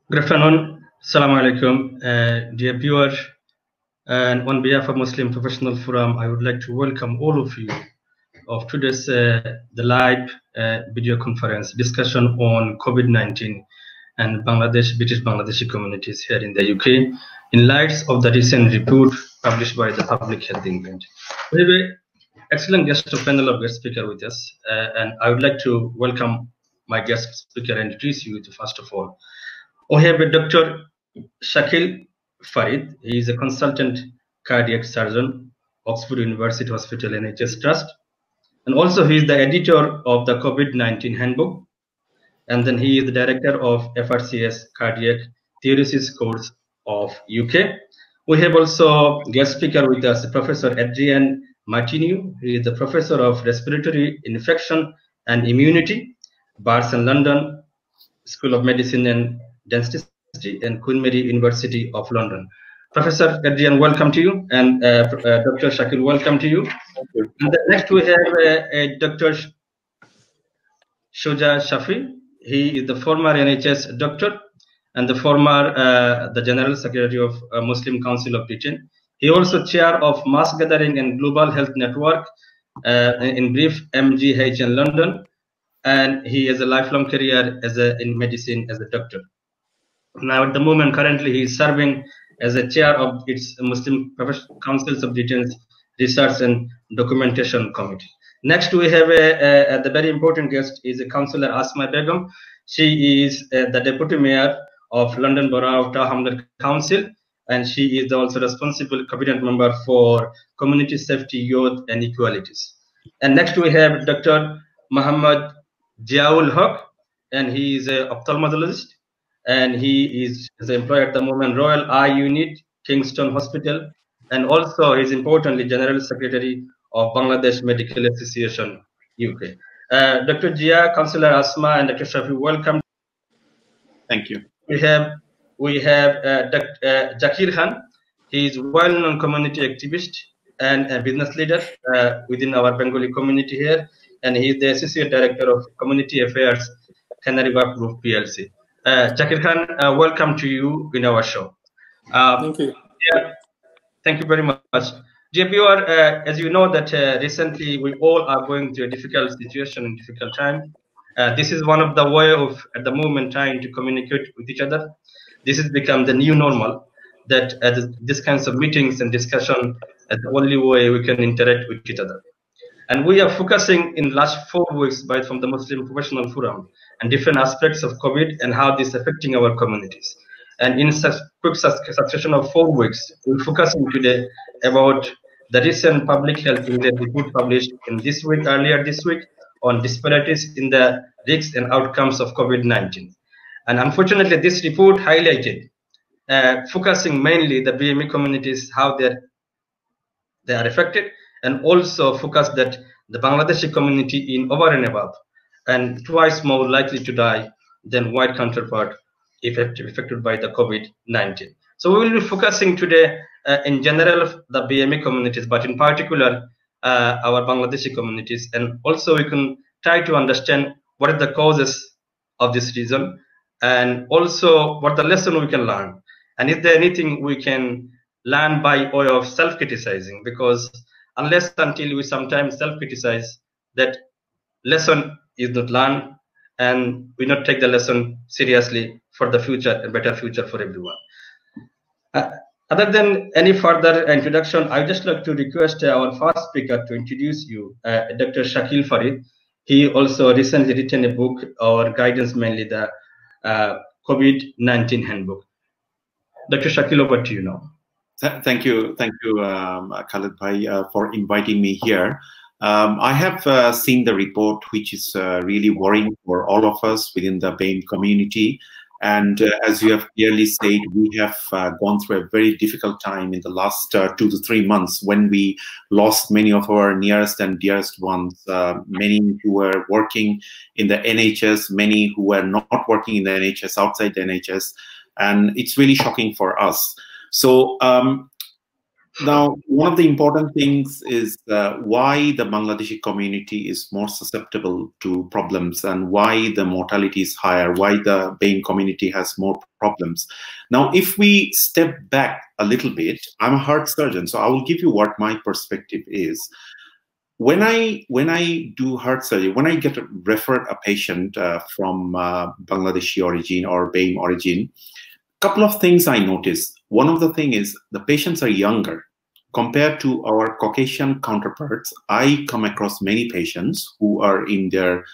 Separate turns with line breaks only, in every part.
Good afternoon. Assalamu alaikum. Dear viewer, and on behalf of Muslim Professional Forum, I would like to welcome all of you of today's the live video conference discussion on COVID-19 and British-Bangladeshi communities here in the UK in light of the recent report published by the Public Health England. We have an excellent guest panel of guest speaker with us, and I would like to welcome my guest speaker and introduce you to first of all. We have Dr. Shakil Farid. He is a consultant cardiac surgeon, Oxford University Hospital NHS Trust. And also he is the editor of the COVID-19 handbook. And then he is the director of FRCS Cardiac Theories course of UK. We have also guest speaker with us, Professor Adrian Martineau. He is the professor of respiratory infection and immunity, Borough and London School of Medicine and Dentistry and Queen Mary University of London. Professor Adrian, welcome to you, and Dr. Shakil, welcome to you. And next we have Dr. Shuja Shafi. He is the former NHS doctor and the former the General Secretary of Muslim Council of Britain. He also chair of Mass Gathering and Global Health Network, in brief MGH in London, and he has a lifelong career as in medicine as a doctor. Now, at the moment, currently, he is serving as a chair of its Muslim Councils of Britain's Research and Documentation Committee. Next, we have the very important guest is a Councillor Asma Begum. She is the Deputy Mayor of London Borough Hamlets Council, and she is also responsible cabinet member for Community Safety, Youth and Equalities. And next, we have Dr. Md Ziaul Haque, and he is an ophthalmologist. And he is employed at the moment Royal Eye Unit, Kingston Hospital, and also is importantly General Secretary of Bangladesh Medical Association, UK. Dr. Jia, Councillor Asma, and Dr. Shafi, welcome.
Thank you.
We have Dr. Zakir Khan. He is well-known community activist and a business leader within our Bengali community here, and he is the Associate Director of Community Affairs, Canary Wharf Group PLC. Zakir Khan, welcome to you in our show.
Thank you.
Yeah, thank you very much. Dear viewer, as you know that recently we all are going through a difficult situation and difficult time. This is one of the way of, at the moment, trying to communicate with each other. This has become the new normal, that these kinds of meetings and discussion is the only way we can interact with each other. And we are focusing in last 4 weeks from the Muslim Professional Forum and different aspects of COVID and how this is affecting our communities. And in such quick succession of 4 weeks, we're focusing today about the recent public health report published in this week, earlier this week, on disparities in the risks and outcomes of COVID-19. And unfortunately, this report highlighted, focusing mainly the BME communities, how they are affected, and also focus that the Bangladeshi community in over and above, and twice more likely to die than white counterpart if affected by the COVID-19. So we will be focusing today in general the BME communities, but in particular our Bangladeshi communities, and also we can try to understand what are the causes of this reason, and also what the lesson we can learn, and is there anything we can learn by way of self-criticizing, because unless until we sometimes self-criticize, that lesson is not learned, and we not take the lesson seriously for the future, a better future for everyone. Other than any further introduction, I would just like to request our first speaker to introduce you, Dr. Shakil Farid. He also recently written a book or guidance, mainly the COVID-19 handbook. Dr. Shakil, over to you now.
Thank you, Khaled Bhai, for inviting me here. I have seen the report, which is really worrying for all of us within the BAME community. And as you have clearly said, we have gone through a very difficult time in the last 2 to 3 months, when we lost many of our nearest and dearest ones, many who were working in the NHS, many who were not working in the NHS, outside the NHS. And it's really shocking for us. So Now, one of the important things is why the Bangladeshi community is more susceptible to problems and why the mortality is higher, why the BAME community has more problems. Now, if we step back a little bit, I'm a heart surgeon, so I will give you what my perspective is. When I do heart surgery, when I get referred a patient from Bangladeshi origin or BAME origin, a couple of things I notice. One of the things is the patients are younger. Compared to our Caucasian counterparts, I come across many patients who are in their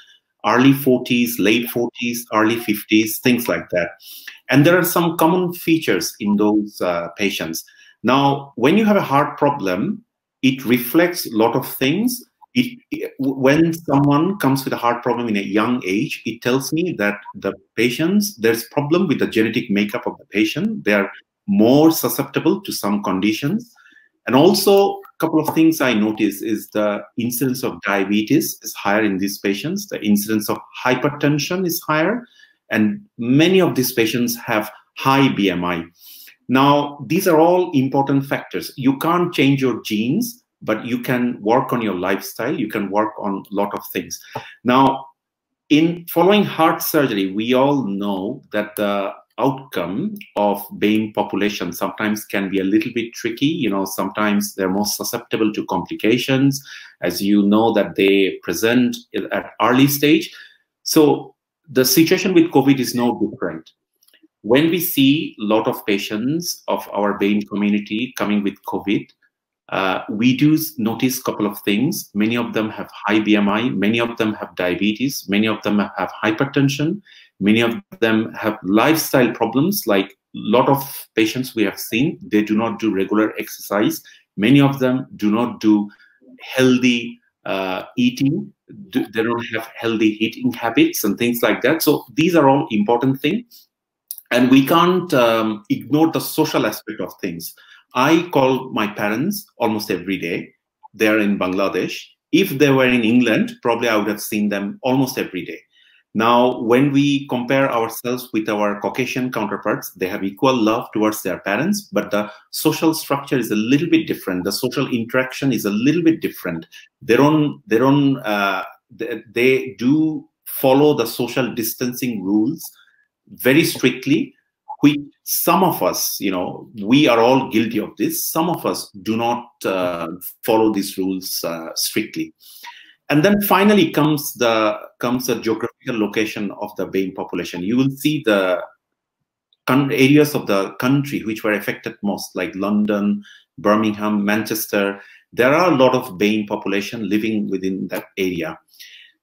early 40s, late 40s, early 50s, things like that. And there are some common features in those patients. Now, when you have a heart problem, it reflects a lot of things. When someone comes with a heart problem in a young age, it tells me that the patients, there's problem with the genetic makeup of the patient. They are more susceptible to some conditions. And also, a couple of things I notice is the incidence of diabetes is higher in these patients. The incidence of hypertension is higher. And many of these patients have high BMI. Now, these are all important factors. You can't change your genes, but you can work on your lifestyle. You can work on a lot of things. Now, in following heart surgery, we all know that the outcome of BAME population sometimes can be a little bit tricky. You know, sometimes they're more susceptible to complications, as you know, that they present at early stage. So the situation with COVID is no different. When we see a lot of patients of our BAME community coming with COVID, we do notice a couple of things. Many of them have high BMI, many of them have diabetes, many of them have hypertension, many of them have lifestyle problems. Like a lot of patients we have seen, they do not do regular exercise. Many of them do not do healthy eating. They don't have healthy eating habits and things like that. So these are all important things. And we can't ignore the social aspect of things. I call my parents almost every day. They're in Bangladesh. If they were in England, probably I would have seen them almost every day. Now, when we compare ourselves with our Caucasian counterparts, they have equal love towards their parents, but the social structure is a little bit different. The social interaction is a little bit different. They do follow the social distancing rules very strictly, which some of us, you know, we are all guilty of this. Some of us do not follow these rules strictly. And then finally comes the geographical location of the BAME population. You will see the areas of the country which were affected most, like London, Birmingham, Manchester. There are a lot of BAME population living within that area.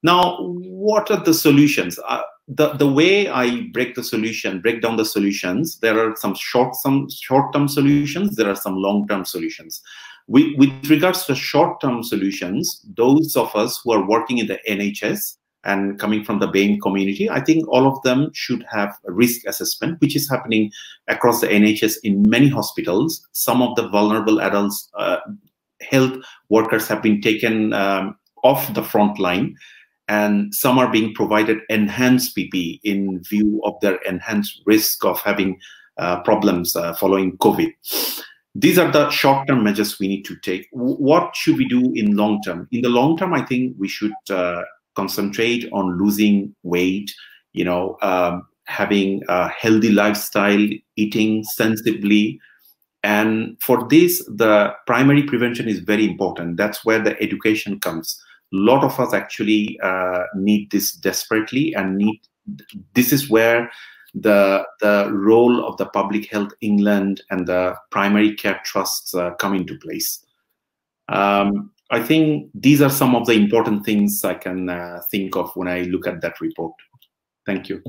Now, what are the solutions? The way I break down the solutions, there are some short-term solutions, there are some long-term solutions. With regards to short-term solutions, those of us who are working in the NHS and coming from the BAME community, I think all of them should have a risk assessment, which is happening across the NHS in many hospitals. Some of the vulnerable adults, health workers have been taken off the front line, and some are being provided enhanced PPE in view of their enhanced risk of having problems following COVID. These are the short-term measures we need to take. What should we do in long term? In the long term, I think we should concentrate on losing weight, you know, having a healthy lifestyle, eating sensibly. And for this, the primary prevention is very important. That's where the education comes. A lot of us actually need this desperately, and this is where the role of the Public Health England and the primary care trusts come into place. I think these are some of the important things I can think of when I look at that report. Thank you.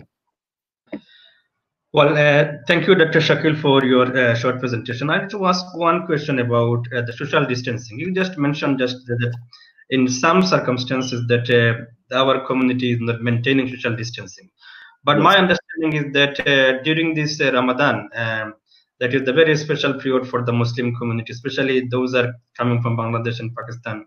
Well, thank you, Dr. Shakil, for your short presentation. I want to ask one question about the social distancing. You just mentioned that in some circumstances that our community is not maintaining social distancing. But yes, my understanding is that during this Ramadan, that is the very special period for the Muslim community, especially those are coming from Bangladesh and Pakistan,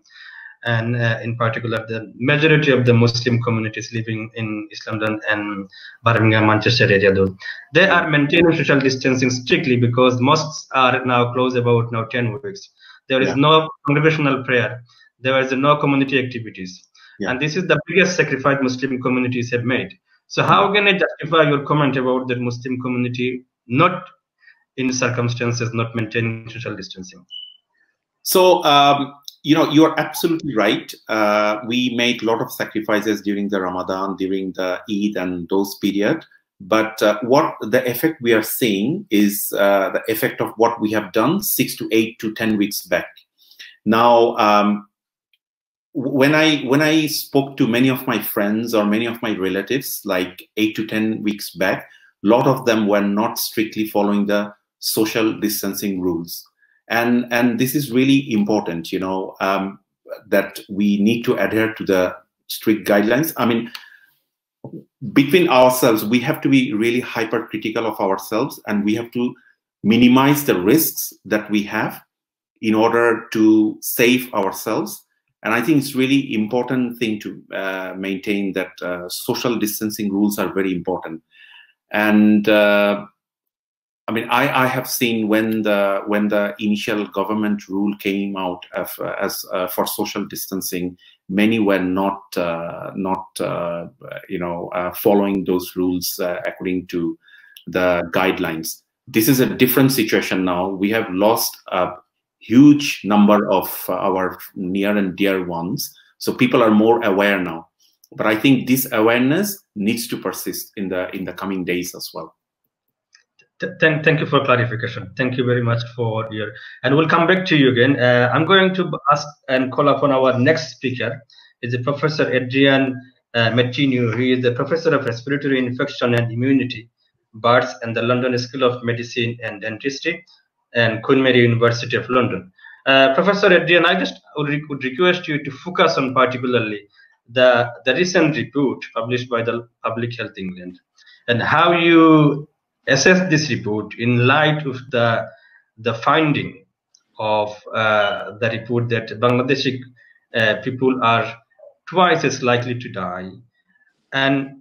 and in particular, the majority of the Muslim communities living in East London and Birmingham, Manchester area, though, they are maintaining social distancing strictly because mosques are now closed about 10 weeks. There is no congregational prayer. There is no community activities. And this is the biggest sacrifice Muslim communities have made. So how can I justify your comment about the Muslim community not in circumstances not maintaining social distancing?
So, you are absolutely right. We made a lot of sacrifices during the Ramadan, during the Eid and those periods. But what the effect we are seeing is the effect of what we have done 6 to 8 to 10 weeks back. Now, when I spoke to many of my friends or many of my relatives, like 8 to 10 weeks back, a lot of them were not strictly following the social distancing rules. And this is really important, that we need to adhere to the strict guidelines. I mean, between ourselves, we have to be really hypercritical of ourselves, and we have to minimize the risks that we have in order to save ourselves. And I think it's really important thing to maintain that social distancing rules are very important. And I mean, I have seen when the initial government rule came out as for social distancing, many were not following those rules according to the guidelines. This is a different situation now. We have lost a huge number of our near and dear ones, so people are more aware now. But I think this awareness needs to persist in the coming days as well.
Thank you for clarification. Thank you very much for your, and we'll come back to you again. I'm going to ask and call upon our next speaker. Is Professor Adrian Martineau. He is the Professor of Respiratory Infection and Immunity, BARS, and the London School of Medicine and Dentistry, and Queen Mary University of London. Professor Adrian, I just would request you to focus on particularly the recent report published by the Public Health England, and how you assess this report in light of the finding of the report that Bangladeshi people are twice as likely to die,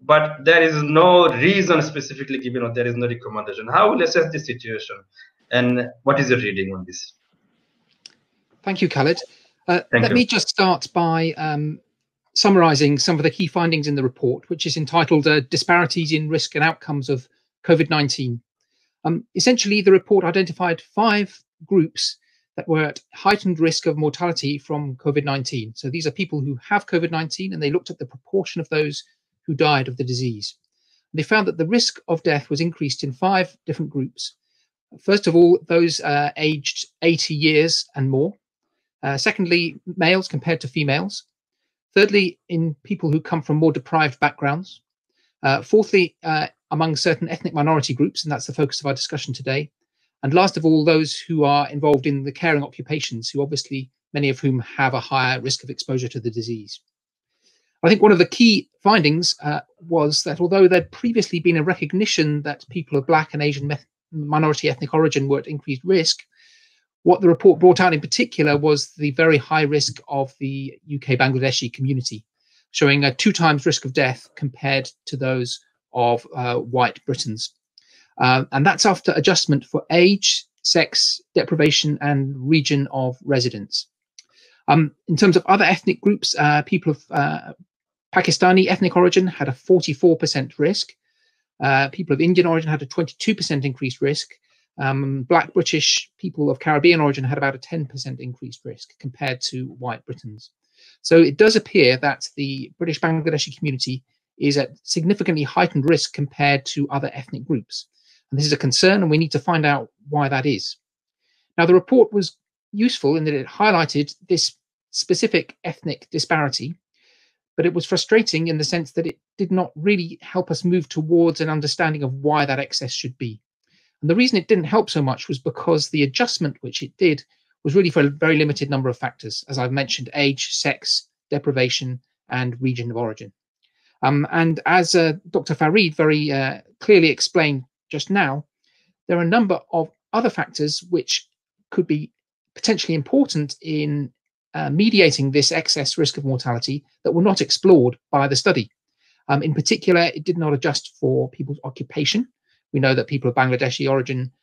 but there is no reason specifically given, or there is no recommendation. How will you assess this situation, and what is your reading on this?
Thank you, Khaled. Let me just start by summarising some of the key findings in the report, which is entitled Disparities in Risk and Outcomes of COVID-19. Essentially, the report identified 5 groups that were at heightened risk of mortality from COVID-19. So these are people who have COVID-19, and they looked at the proportion of those who died of the disease. They found that the risk of death was increased in 5 different groups. First of all, those aged 80 years and more. Secondly, males compared to females. Thirdly, in people who come from more deprived backgrounds. Fourthly, among certain ethnic minority groups, and that's the focus of our discussion today. And last of all, those who are involved in the caring occupations, who obviously, many of whom have a higher risk of exposure to the disease. I think one of the key findings was that although there'd previously been a recognition that people of Black and Asian minority ethnic origin were at increased risk, what the report brought out in particular was the very high risk of the UK-Bangladeshi community, showing a 2 times risk of death compared to those of white Britons. And that's after adjustment for age, sex, deprivation, and region of residence. In terms of other ethnic groups, people of Pakistani ethnic origin had a 44% risk. People of Indian origin had a 22% increased risk. Black British people of Caribbean origin had about a 10% increased risk compared to white Britons. So it does appear that the British-Bangladeshi community is at significantly heightened risk compared to other ethnic groups. And this is a concern, and we need to find out why that is. Now, the report was useful in that it highlighted this specific ethnic disparity, but it was frustrating in the sense that it did not really help us move towards an understanding of why that excess should be. And the reason it didn't help so much was because the adjustment which it did was really for a very limited number of factors, as I've mentioned: age, sex, deprivation, and region of origin. And as Dr. Farid very clearly explained just now, there are a number of other factors which could be potentially important in mediating this excess risk of mortality that were not explored by the study. In particular, it did not adjust for people's occupation. We know that people of Bangladeshi origin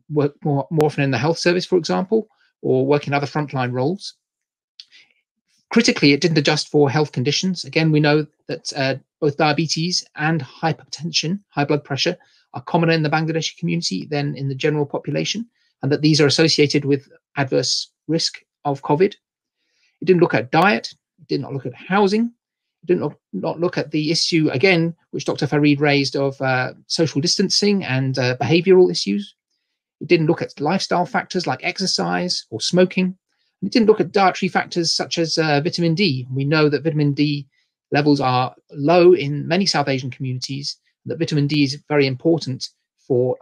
work more often in the health service, for example, or work in other frontline roles. Critically, it didn't adjust for health conditions. Again, we know that both diabetes and hypertension, high blood pressure, are commoner in the Bangladeshi community than in the general population, and that these are associated with adverse risk of COVID. It didn't look at diet. It did not look at housing. It did not look at the issue, again, which Dr. Farid raised of social distancing and behavioral issues. It didn't look at lifestyle factors like exercise or smoking. It didn't look at dietary factors such as vitamin D. We know that vitamin D levels are low in many South Asian communities, that vitamin D is very important for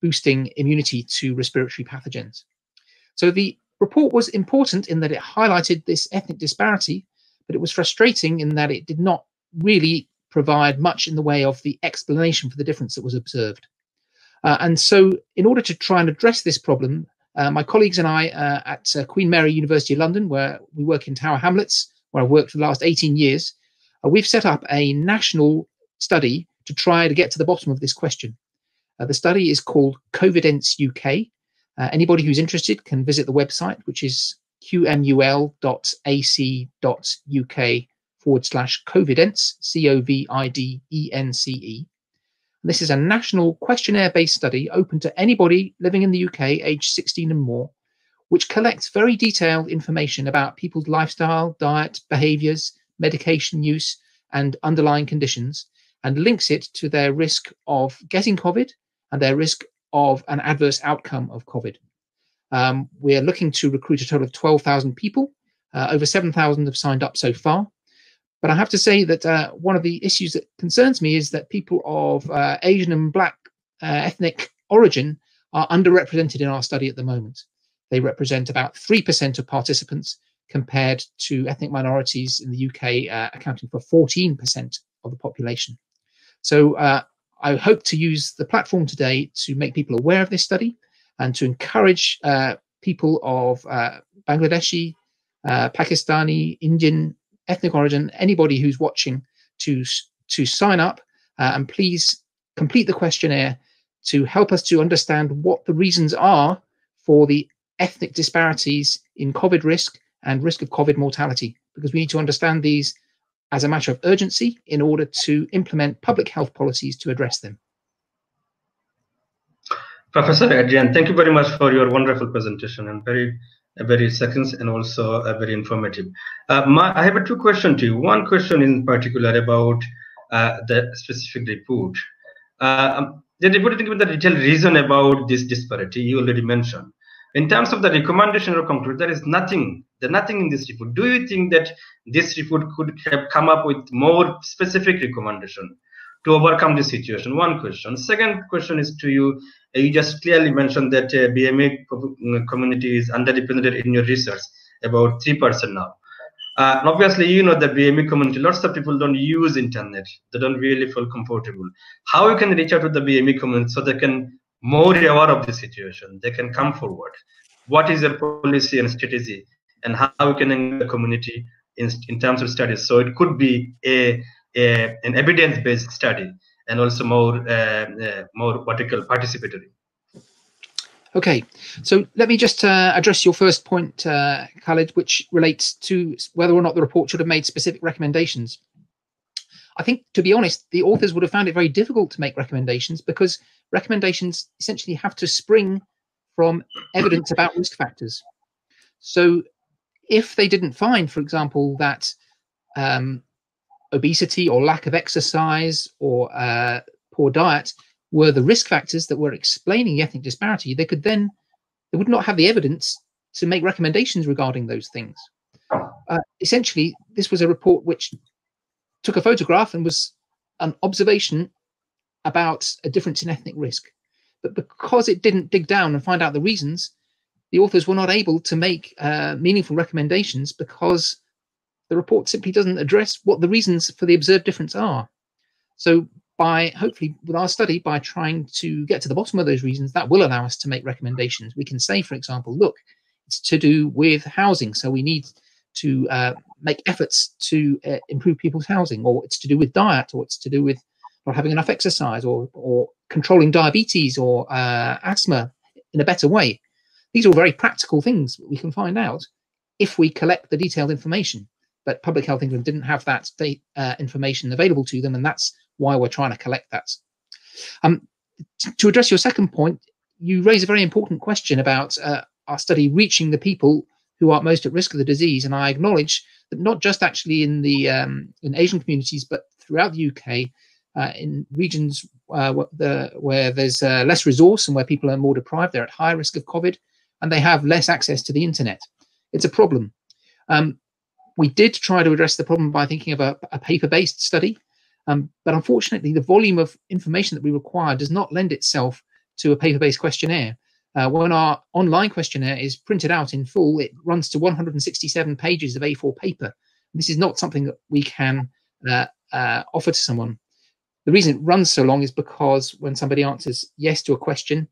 boosting immunity to respiratory pathogens. So the report was important in that it highlighted this ethnic disparity, but it was frustrating in that it did not really provide much in the way of the explanation for the difference that was observed. And so in order to try and address this problem, my colleagues and I at Queen Mary University of London, where we work in Tower Hamlets, where I've worked for the last 18 years, we've set up a national study to try to get to the bottom of this question. The study is called Covidence UK. Anybody who's interested can visit the website, which is qmul.ac.uk/Covidence, COVIDENCE. This is a national questionnaire-based study open to anybody living in the UK aged 16 and more, which collects very detailed information about people's lifestyle, diet, behaviours, medication use, and underlying conditions, and links it to their risk of getting COVID and their risk of an adverse outcome of COVID. We're looking to recruit a total of 12,000 people. Over 7,000 have signed up so far. But I have to say that one of the issues that concerns me is that people of Asian and Black ethnic origin are underrepresented in our study at the moment. They represent about 3% of participants compared to ethnic minorities in the UK accounting for 14% of the population. So I hope to use the platform today to make people aware of this study and to encourage people of Bangladeshi, Pakistani, Indian, ethnic origin, anybody who's watching to sign up and please complete the questionnaire to help us to understand what the reasons are for the ethnic disparities in COVID risk and risk of COVID mortality, because we need to understand these as a matter of urgency in order to implement public health policies to address them.
Professor Adrian, thank you very much for your wonderful presentation and very succinct and also very informative. I have two questions to you. One question in particular about the specific report. The report given the detailed reason about this disparity you already mentioned. In terms of the recommendation or conclusion, there is nothing in this report. Do you think that this report could have come up with more specific recommendation to overcome this situation? One question. Second question is to you. You just clearly mentioned that BMA community is underrepresented in your research, about 3% now. And obviously, you know the BMA community, lots of people don't use internet. They don't really feel comfortable. How you can reach out to the BMA community so they can more aware of the situation? They can come forward. What is your policy and strategy, and how you can engage the community in terms of studies? So it could be an evidence-based study and also more what we call participatory.
Okay, so let me just address your first point, Khaled, which relates to whether or not the report should have made specific recommendations. I think, to be honest, the authors would have found it very difficult to make recommendations because recommendations essentially have to spring from evidence about risk factors. So if they didn't find, for example, that obesity or lack of exercise or poor diet were the risk factors that were explaining the ethnic disparity, they would not have the evidence to make recommendations regarding those things. Essentially, this was a report which took a photograph and was an observation about a difference in ethnic risk. But because it didn't dig down and find out the reasons, the authors were not able to make meaningful recommendations because the report simply doesn't address what the reasons for the observed difference are. So hopefully with our study, by trying to get to the bottom of those reasons, that will allow us to make recommendations. We can say, for example, look, it's to do with housing, so we need to make efforts to improve people's housing, or it's to do with diet, or it's to do with not having enough exercise, or controlling diabetes or asthma in a better way. These are all very practical things that we can find out if we collect the detailed information. But Public Health England didn't have that information available to them, and that's why we're trying to collect that. To address your second point, you raise a very important question about our study reaching the people who are most at risk of the disease, and I acknowledge that not just actually in the in Asian communities, but throughout the UK, in regions where there's less resource and where people are more deprived, they're at higher risk of COVID, and they have less access to the internet. It's a problem. We did try to address the problem by thinking of a paper-based study, but unfortunately, the volume of information that we require does not lend itself to a paper-based questionnaire. When our online questionnaire is printed out in full, it runs to 167 pages of A4 paper. This is not something that we can offer to someone. The reason it runs so long is because when somebody answers yes to a question,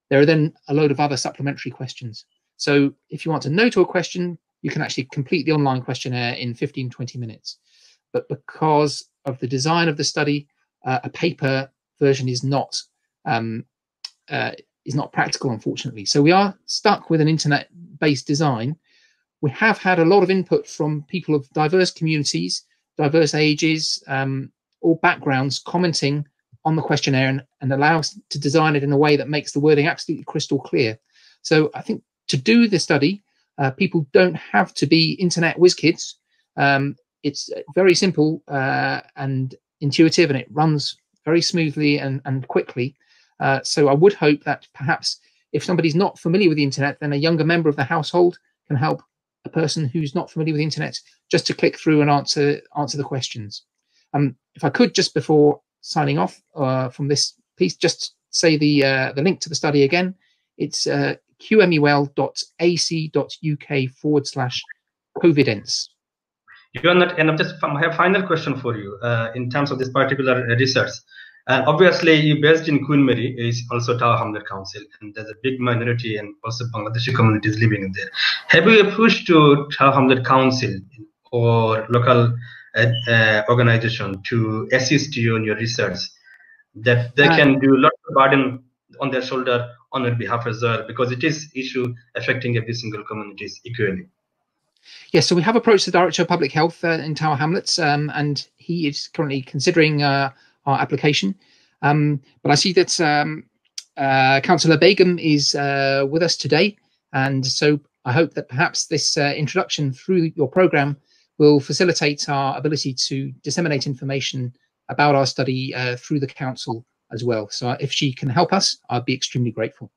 there are then a load of other supplementary questions. So if you want to know to a question, you can actually complete the online questionnaire in 15, 20 minutes. But because of the design of the study, a paper version is not practical, unfortunately. So we are stuck with an internet-based design. We have had a lot of input from people of diverse communities, diverse ages, or backgrounds commenting on the questionnaire and allow us to design it in a way that makes the wording absolutely crystal clear. So I think to do the study, people don't have to be internet whiz kids. It's very simple and intuitive, and it runs very smoothly and quickly. So I would hope that perhaps if somebody's not familiar with the internet, then a younger member of the household can help a person who's not familiar with the internet just to click through and answer the questions. If I could, just before signing off from this piece, just say the link to the study again. It's qmul.ac.uk/covidence.
And I have a final question for you in terms of this particular research. Obviously, you based in Queen Mary is also Tower Hamlet Council, and there's a big minority and also Bangladeshi communities living in there. Have you approached to Tower Hamlet Council or local organization to assist you in your research, that they can do a lot of burden on their shoulder on your behalf as well, because it is issue affecting every single communities equally?
Yes, so we have approached the Director of Public Health in Tower Hamlets, and he is currently considering our application. But I see that Councillor Begum is with us today, and so I hope that perhaps this introduction through your programme will facilitate our ability to disseminate information about our study through the Council as well. So if she can help us, I'd be extremely grateful.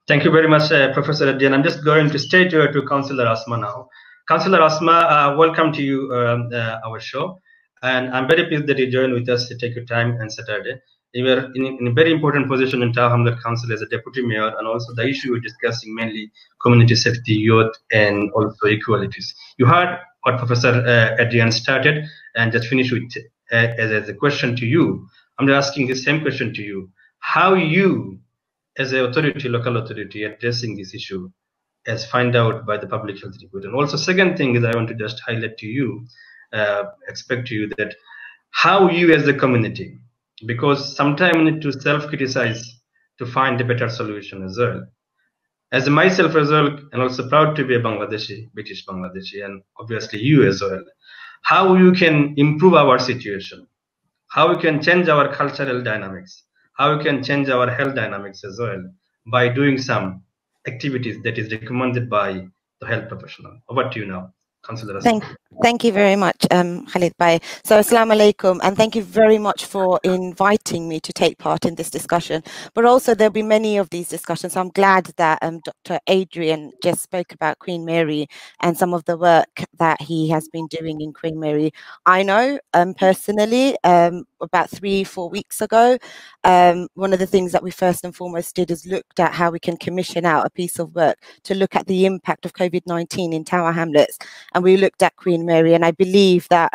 Thank you very much, Professor Adrian. I'm just going to stay to Councillor Asma now. Councillor Asma, welcome to you, our show. And I'm very pleased that you joined with us to take your time on Saturday. You are in a very important position in Tower Hamlet Council as a Deputy Mayor, and also the issue we're discussing mainly community safety, youth, and also equalities. You heard what Professor Adrian started, and just finish with as a question to you. I'm asking the same question to you. How you, as an authority, local authority, addressing this issue as find out by the public health report? And also second thing is I want to just highlight to you, expect to you that how you as a community, because sometimes we need to self-criticize to find a better solution as well. As myself as well, and also proud to be a Bangladeshi, British-Bangladeshi, and obviously you as well. How you can improve our situation, how we can change our cultural dynamics, how we can change our health dynamics as well by doing some activities that is recommended by the health professional. Over to you now, Councillor.
Thank you very much, Khaled Bhai. So, Assalamu alaikum, and thank you very much for inviting me to take part in this discussion. But also, there'll be many of these discussions. I'm glad that Dr. Adrian just spoke about Queen Mary and some of the work that he has been doing in Queen Mary. I know personally, about 3-4 weeks ago, one of the things that we first and foremost did is looked at how we can commission out a piece of work to look at the impact of COVID-19 in Tower Hamlets. And we looked at Queen Mary, and I believe that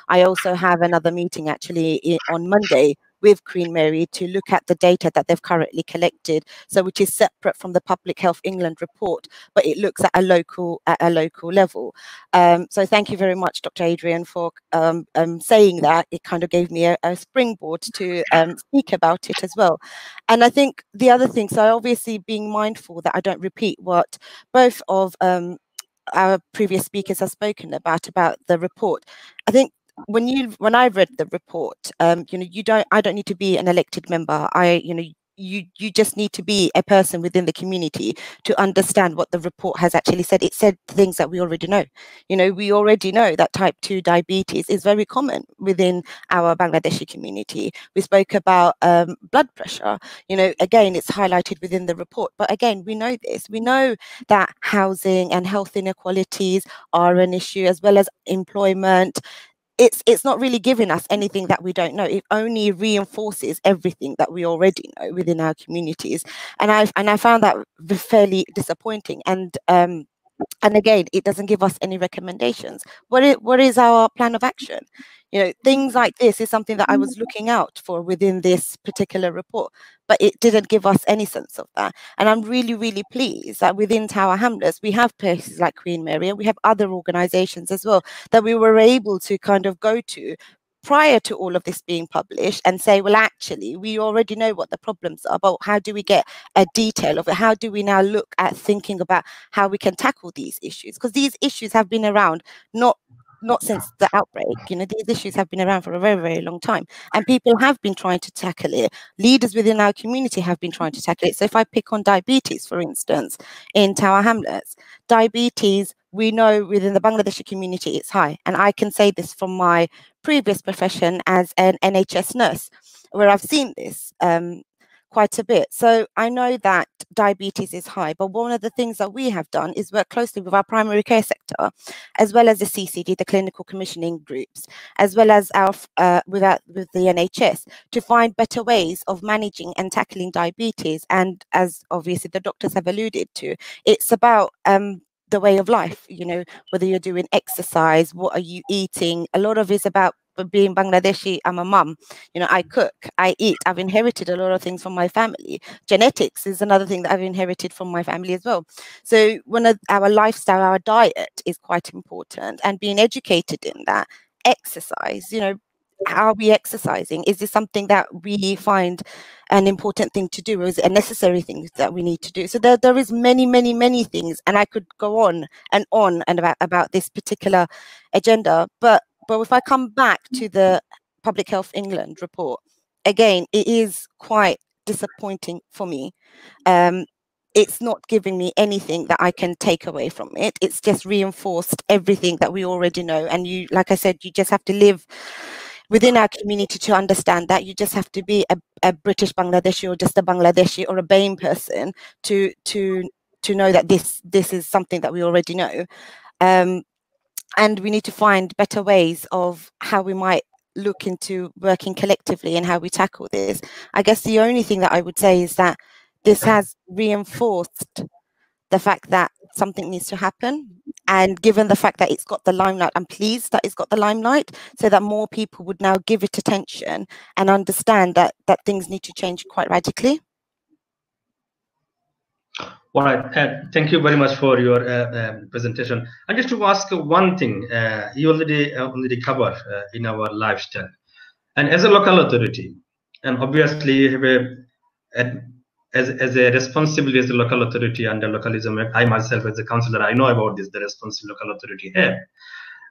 I also have another meeting actually on Monday with Queen Mary to look at the data that they've currently collected, so which is separate from the Public Health England report, but it looks at a local level. So thank you very much, Dr. Adrian, for saying that. It kind of gave me a springboard to speak about it as well. And I think the other thing, so obviously being mindful that I don't repeat what both of our previous speakers have spoken about the report. I think when I read the report, you know, I don't need to be an elected member. You just need to be a person within the community to understand what the report has actually said. It said things that we already know. You know, we already know that type 2 diabetes is very common within our Bangladeshi community. We spoke about blood pressure. You know, again, it's highlighted within the report. But again, we know this. We know that housing and health inequalities are an issue, as well as employment. It's not really giving us anything that we don't know. It only reinforces everything that we already know within our communities, and I found that fairly disappointing. And again, it doesn't give us any recommendations. What is our plan of action? You know, things like this is something that I was looking out for within this particular report, but it didn't give us any sense of that. And I'm really, really pleased that within Tower Hamlets, we have places like Queen Mary, and we have other organizations as well that we were able to kind of go to prior to all of this being published and say, well, actually, we already know what the problems are, but how do we get a detail of it? How do we now look at thinking about how we can tackle these issues? Because these issues have been around not since the outbreak. You know, these issues have been around for a very, very long time, and people have been trying to tackle it. Leaders within our community have been trying to tackle it. So if I pick on diabetes, for instance, in Tower Hamlets, diabetes, we know within the Bangladeshi community it's high. And I can say this from my previous profession as an NHS nurse, where I've seen this quite a bit. So I know that diabetes is high, but one of the things that we have done is work closely with our primary care sector, as well as the CCD, the clinical commissioning groups, as well as our with the NHS, to find better ways of managing and tackling diabetes. And as obviously the doctors have alluded to, it's about the way of life, you know, whether you're doing exercise, what are you eating? A lot of it's about being Bangladeshi. I'm a mum, you know, I cook, I eat. I've inherited a lot of things from my family. Genetics is another thing that I've inherited from my family as well. So one of our lifestyle, our diet is quite important, and being educated in that. Exercise, you know, how are we exercising? Is this something that we find an important thing to do, or is it a necessary thing that we need to do? So there is many things, and I could go on and about this particular agenda. But if I come back to the Public Health England report, again, it is quite disappointing for me. It's not giving me anything that I can take away from it. It's just reinforced everything that we already know. And you, like I said, you just have to live within our community to understand that. You just have to be a British-Bangladeshi, or just a Bangladeshi, or a BAME person to know that this is something that we already know. And we need to find better ways of how we might look into working collectively and how we tackle this. I guess the only thing that I would say is that this has reinforced the fact that something needs to happen. And given the fact that it's got the limelight, I'm pleased that it's got the limelight, so that more people would now give it attention and understand that things need to change quite radically.
All right, thank you very much for your presentation. I just to ask one thing. You already covered in our lifestyle, and as a local authority, and obviously you have as a responsibility as a local authority under localism. I myself as a councillor, I know about this, the responsible local authority have,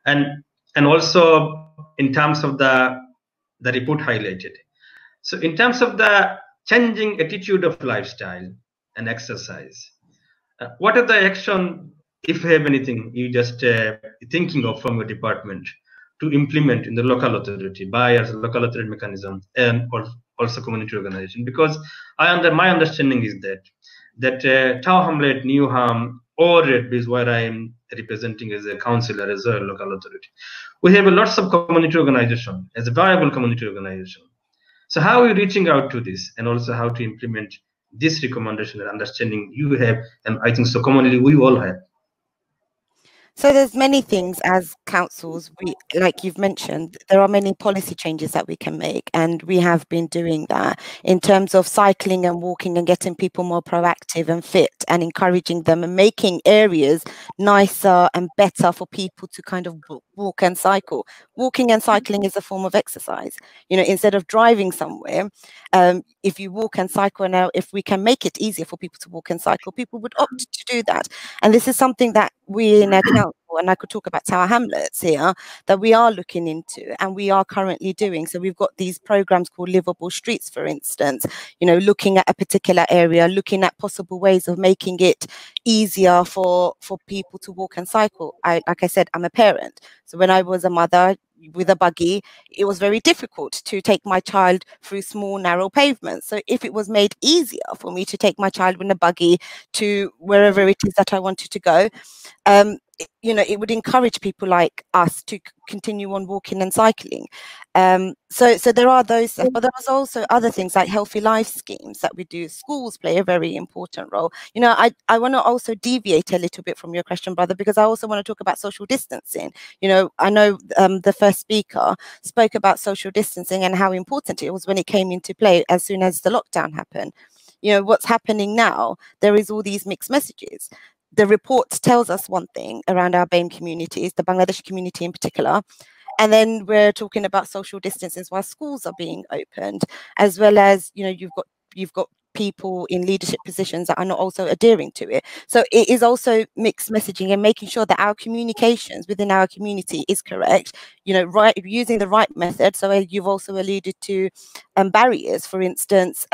and also in terms of the report highlighted. So in terms of the changing attitude of lifestyle and exercise, what are the action, if you have anything, you just thinking of from your department to implement in the local authority by as a local authority mechanism, and also community organization? Because my understanding is that Tower Hamlet, Newham, or Redbridge, where I am representing as a councillor as a local authority, we have lots of community organization as a viable community organization. So how are you reaching out to this, and also how to implement this recommendation and understanding you have, and I think so commonly we all have?
So there's many things as councils, like you've mentioned, there are many policy changes that we can make, and we have been doing that in terms of cycling and walking and getting people more proactive and fit and encouraging them and making areas nicer and better for people to kind of walk and cycle. Walking and cycling is a form of exercise. You know, instead of driving somewhere, if you walk and cycle now, if we can make it easier for people to walk and cycle, people would opt to do that. And this is something that we in our council, and I could talk about Tower Hamlets here, that we are looking into and we are currently doing. So we've got these programs called Livable Streets, for instance, you know, looking at a particular area, looking at possible ways of making it easier for people to walk and cycle. Like I said, I'm a parent. So when I was a mother with a buggy, it was very difficult to take my child through small, narrow pavements. So if it was made easier for me to take my child in a buggy to wherever it is that I wanted to go, you know, it would encourage people like us to continue on walking and cycling. So there are those stuff, but there's also other things like healthy life schemes that we do. Schools play a very important role. You know, I want to also deviate a little bit from your question, brother, because I also want to talk about social distancing. You know, I know the first speaker spoke about social distancing and how important it was when it came into play as soon as the lockdown happened. You know, what's happening now, there is all these mixed messages. The report tells us one thing around our BAME communities, the Bangladeshi community in particular, and then we're talking about social distances while schools are being opened, as well as, you know, you've got people in leadership positions that are not also adhering to it. So it is also mixed messaging and making sure that our communications within our community is correct, you know, using the right method. So you've also alluded to barriers, for instance,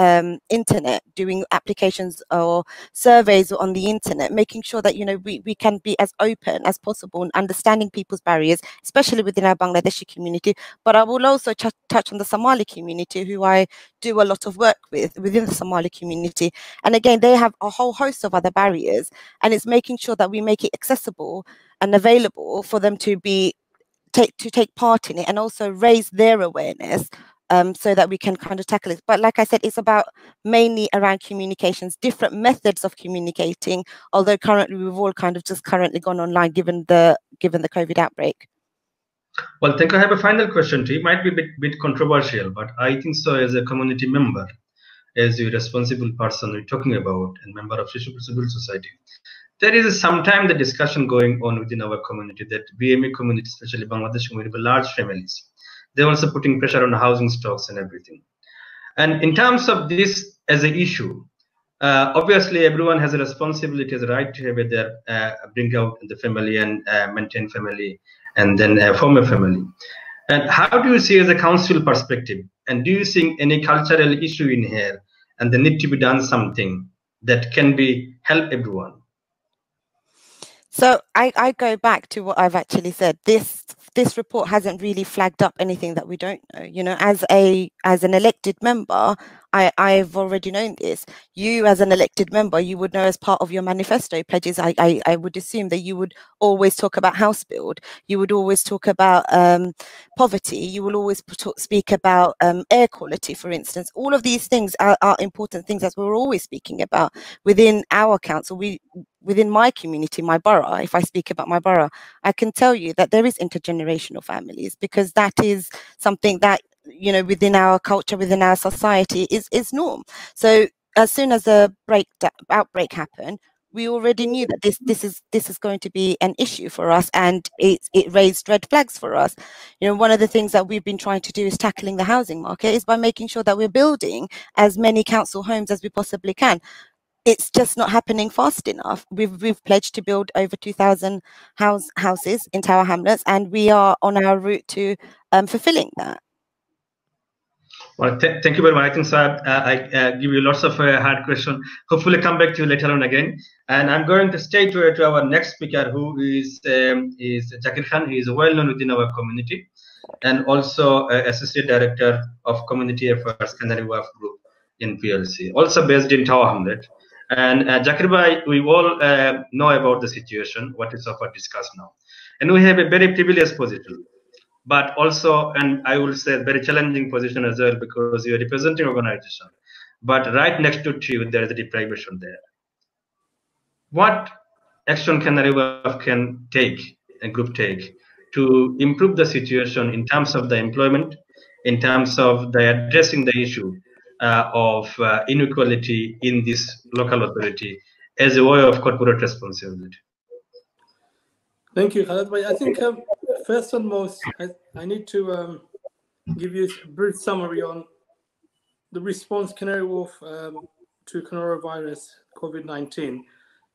internet, doing applications or surveys on the internet, making sure that, you know, we can be as open as possible and understanding people's barriers, especially within our Bangladeshi community. But I will also touch on the Somali community, who I do a lot of work with within the Somali community. And again, they have a whole host of other barriers, and it's making sure that we make it accessible and available for them to take part in it and also raise their awareness, so that we can kind of tackle it. But like I said, it's about mainly around communications, different methods of communicating, although currently we've all kind of just currently gone online given the COVID outbreak.
Well, I think I have a final question to you. It might be a bit controversial, but I think so as a community member, as a responsible person we're talking about, and member of civil society, there is sometimes the discussion going on within our community that BME community, especially Bangladesh community, with large families, they're also putting pressure on housing stocks and everything. And in terms of this as an issue, obviously everyone has a responsibility, has a right to have their bring out the family and maintain family and then form a family. And how do you see as a council perspective? And do you see any cultural issue in here and there need to be done something that can be help everyone?
So I go back to what I've actually said. This report hasn't really flagged up anything that we don't know. You know, as an elected member, I've already known this. You as an elected member, you would know as part of your manifesto pledges, I would assume that you would always talk about house build. You would always talk about poverty. You will always speak about air quality, for instance. All of these things are important things that we're always speaking about within our council. Within my community, my borough, if I speak about my borough, I can tell you that there is intergenerational families, because that is something that, you know, within our culture, within our society is norm. So as soon as the outbreak happened, we already knew that this is going to be an issue for us, and it raised red flags for us. You know, one of the things that we've been trying to do is tackling the housing market is by making sure that we're building as many council homes as we possibly can. It's just not happening fast enough. We've pledged to build over 2,000 houses in Tower Hamlets, and we are on our route to fulfilling that.
Well, thank you very much. I think so. I give you lots of hard questions. Hopefully, come back to you later on again. And I'm going to stay to our next speaker, who is Shakil Khan. He is well known within our community, and also Associate Director of Community Affairs Canary Wharf Group in PLC, also based in Tower Hamlet. And Zakir Bhai, we all know about the situation, what is offered discussed now. And we have a very privileged position, but also, and I will say, very challenging position as well, because you are representing organization. But right next to you, there is a deprivation there. What action Canary Wharf can take, a group take, to improve the situation in terms of the employment, in terms of the addressing the issue of inequality in this local authority as a way of corporate responsibility?
Thank you, Khaled. I think first and most, I need to give you a brief summary on the response Canary Wharf to coronavirus COVID-19.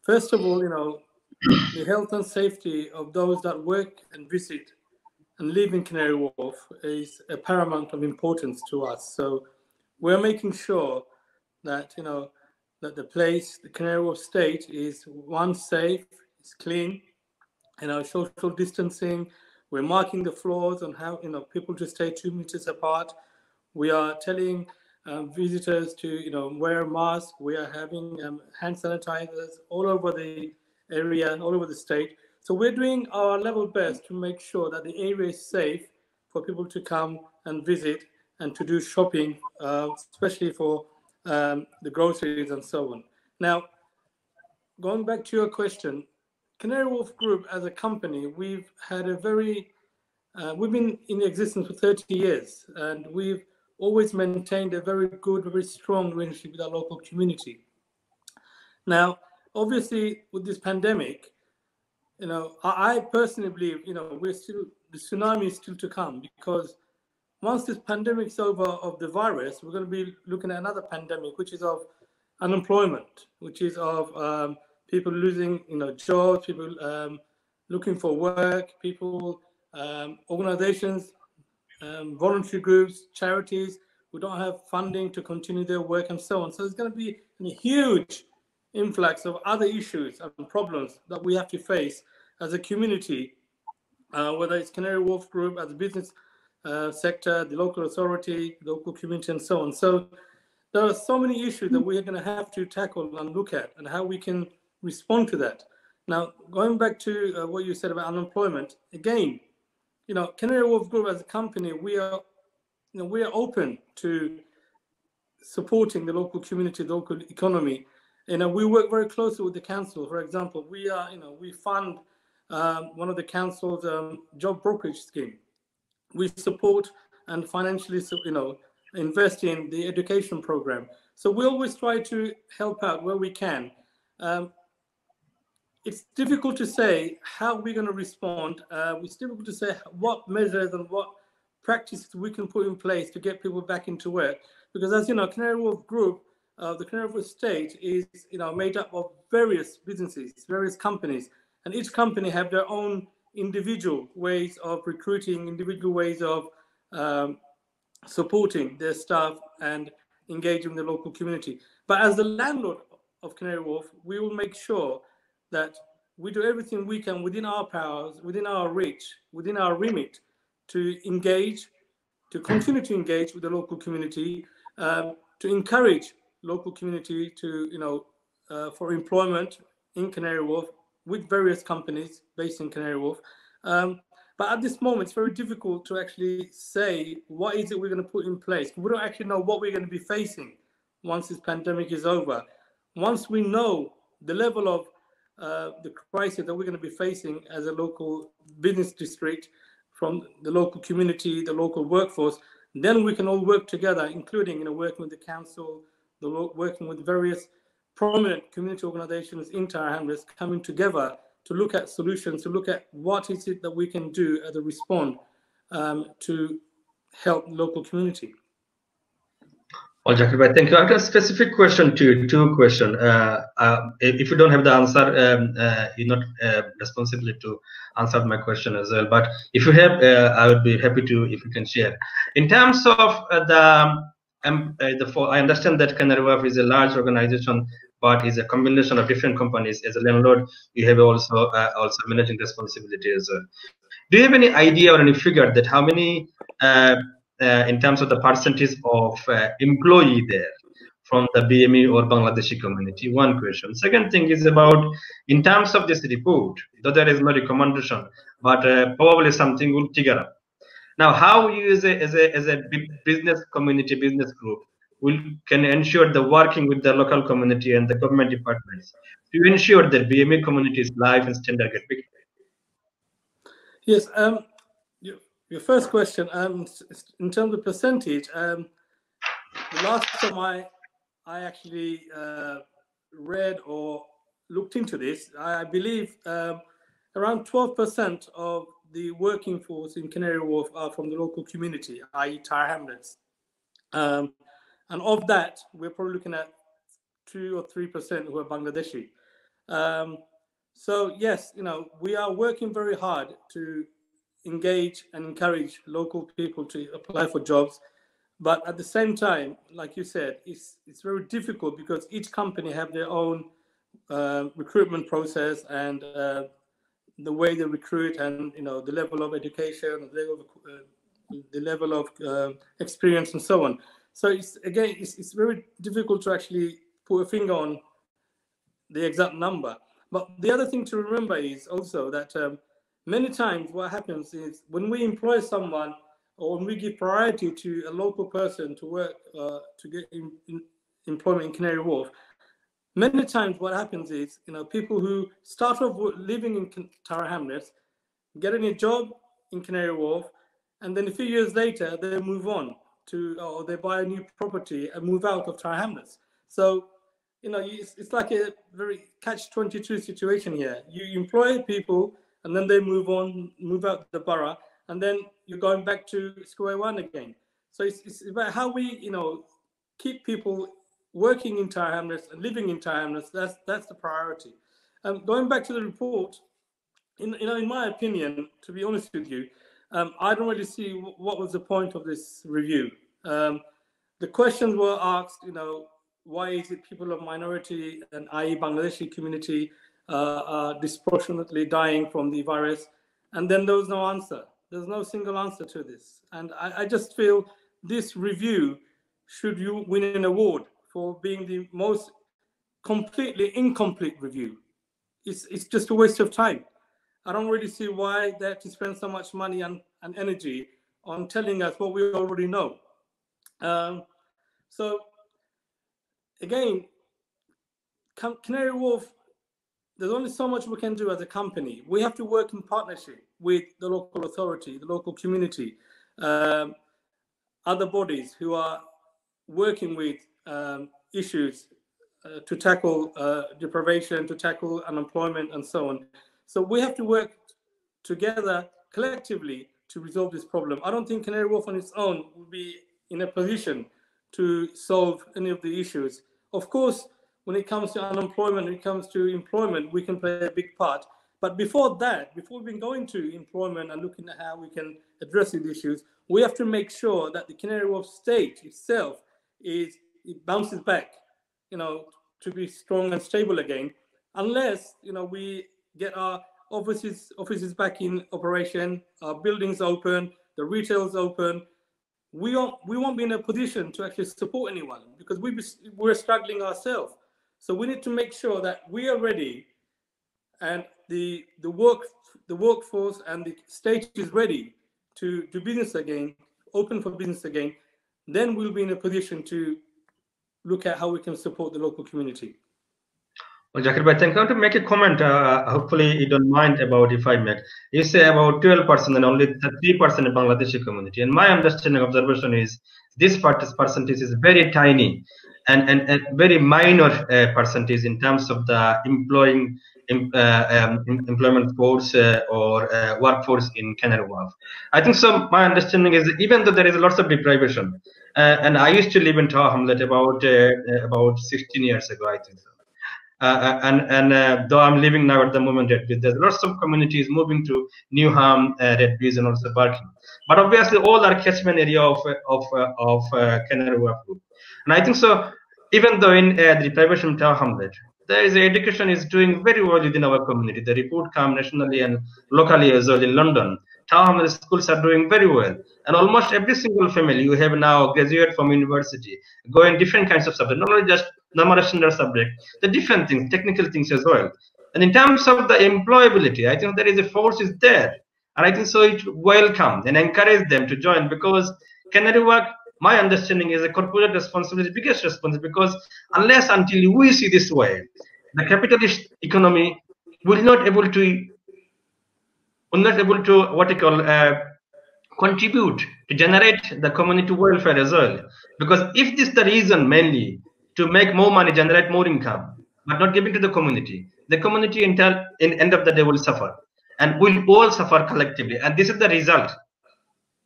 First of all, the health and safety of those that work and visit and live in Canary Wharf is a paramount of importance to us. So we're making sure that that the place, the Canary Wharf state, is one, safe, it's clean, social distancing. We're marking the floors on how people to stay 2 meters apart. We are telling visitors to wear masks. We are having hand sanitizers all over the area and all over the state. So we're doing our level best to make sure that the area is safe for people to come and visit and to do shopping, especially for the groceries and so on. Now, going back to your question, Canary Wharf Group as a company, we've had a we've been in existence for 30 years, and we've always maintained a very good, very strong relationship with our local community. Now, obviously, with this pandemic, I personally believe, the tsunami is still to come, because once this pandemic is over of the virus, we're going to be looking at another pandemic, which is of unemployment, which is of people losing, jobs, people looking for work, people, organizations, voluntary groups, charities who don't have funding to continue their work and so on. So there's going to be a huge influx of other issues and problems that we have to face as a community, whether it's Canary Wharf Group, as a business sector, the local authority, local community, and so on. So there are so many issues that we're going to have to tackle and look at, and how we can respond to that. Now, going back to what you said about unemployment, again, Canary Wharf Group as a company, we are open to supporting the local community, the local economy. We work very closely with the council. For example, we fund one of the council's job brokerage scheme. We support and financially, invest in the education program. So we always try to help out where we can. It's difficult to say how we're going to respond. It's difficult to say what measures and what practices we can put in place to get people back into work. Because as you know, Canary Wharf Group, the Canary Wharf estate is made up of various businesses, various companies, and each company have their own individual ways of recruiting, individual ways of supporting their staff and engaging the local community. But as the landlord of Canary Wharf, we will make sure that we do everything we can within our powers, within our reach, within our remit, to engage, to continue to engage with the local community, to encourage local community to, for employment in Canary Wharf with various companies based in Canary Wharf. But at this moment, it's very difficult to actually say what is it we're going to put in place. We don't actually know what we're going to be facing once this pandemic is over. Once we know the level of the crisis that we're going to be facing as a local business district, from the local community, the local workforce, then we can all work together, including working with the council, working with various prominent community organizations in Tower Hamlets, coming together to look at solutions, to look at what is it that we can do as a response to help the local community.
Well, Shakil, thank you. I have a specific question to you, two questions. If you don't have the answer, you're not responsible to answer my question as well. But if you have, I would be happy to, if you can share. In terms of I understand that Canary Wharf is a large organization, but is a combination of different companies. As a landlord, you have also managing responsibility as well. Do you have any idea or any figure that how many in terms of the percentage of employee there from the BME or Bangladeshi community? One question. Second thing is about, in terms of this report, though there is no recommendation, but probably something will trigger up. Now, how you as a business community, business group, can ensure the working with the local community and the government departments to ensure that BME community's life and standard get bigger?
Yes, your first question, in terms of percentage, the last time I actually read or looked into this, I believe around 12% of the working force in Canary Wharf are from the local community, i.e. Tower Hamlets. And of that, we're probably looking at 2 or 3% who are Bangladeshi. So yes, we are working very hard to engage and encourage local people to apply for jobs. But at the same time, like you said, it's very difficult because each company have their own recruitment process and the way they recruit, and the level of education, the level of experience, and so on. So it's very difficult to actually put a finger on the exact number. But the other thing to remember is also that many times what happens is when we employ someone or when we give priority to a local person to work to get employment in Canary Wharf, many times what happens is, people who start off living in Tower Hamlets, getting a job in Canary Wharf, and then a few years later, they move on or they buy a new property and move out of Tower Hamlets. So, it's like a very catch-22 situation here. You employ people, and then they move out the borough, and then you're going back to square one again. So it's about how we, keep people working in Tower Hamlets and living in Tower Hamlets. That's the priority. Going back to the report, in my opinion, to be honest with you, I don't really see what was the point of this review. The questions were asked, why is it people of minority and i.e. Bangladeshi community are disproportionately dying from the virus? And then there was no answer. There's no single answer to this. And I just feel this review should win an award for being the most completely incomplete review. It's just a waste of time. I don't really see why they have to spend so much money and energy on telling us what we already know. So again, Canary Wharf, there's only so much we can do as a company. We have to work in partnership with the local authority, the local community, other bodies who are working with issues to tackle deprivation, to tackle unemployment, and so on. So we have to work together collectively to resolve this problem. I don't think Canary Wharf on its own will be in a position to solve any of the issues. Of course, when it comes to unemployment, when it comes to employment, we can play a big part. But before that, before we go into employment and looking at how we can address these issues, we have to make sure that the Canary Wharf state itself it bounces back, to be strong and stable again, unless, we get our offices back in operation, our buildings open, the retail's open. We won't be in a position to actually support anyone because we're struggling ourselves. So we need to make sure that we are ready, and the workforce and the state is ready to do business again, open for business again. Then we'll be in a position to look at how we can support the local community.
Well, Zakir Bhai, thank you. To make a comment, hopefully you don't mind about if I make. You say about 12% and only 3% in Bangladeshi community. And my understanding, observation is this percentage is very tiny and very minor percentage in terms of the employment force or workforce in Canary Wharf. I think so. My understanding is even though there is lots of deprivation, and I used to live in Tower Hamlet about 16 years ago, I think so. Though I'm living now at the moment at Redbees, there's lots of communities moving to Newham, Redbees, and also Barking. But obviously, all are catchment area of Canary Wharf group. And I think so. Even though in the deprivation of Tower Hamlet, there is education is doing very well within our community. The report comes nationally and locally as well in London. Tower Hamlet schools are doing very well, and almost every single family you have now graduate from university, go in different kinds of subjects, not only just normal standard subject, the different things, technical things as well. And in terms of the employability, I think there is a force is there, and I think so it welcome and encourage them to join because Canary Wharf my understanding is a corporate responsibility is the biggest responsibility, because unless until we see this way, the capitalist economy will not able to what you call contribute to generate the community welfare as well. Because if this is the reason mainly to make more money, generate more income, but not giving to the community in end of the day will suffer, and we'll all suffer collectively. And this is the result.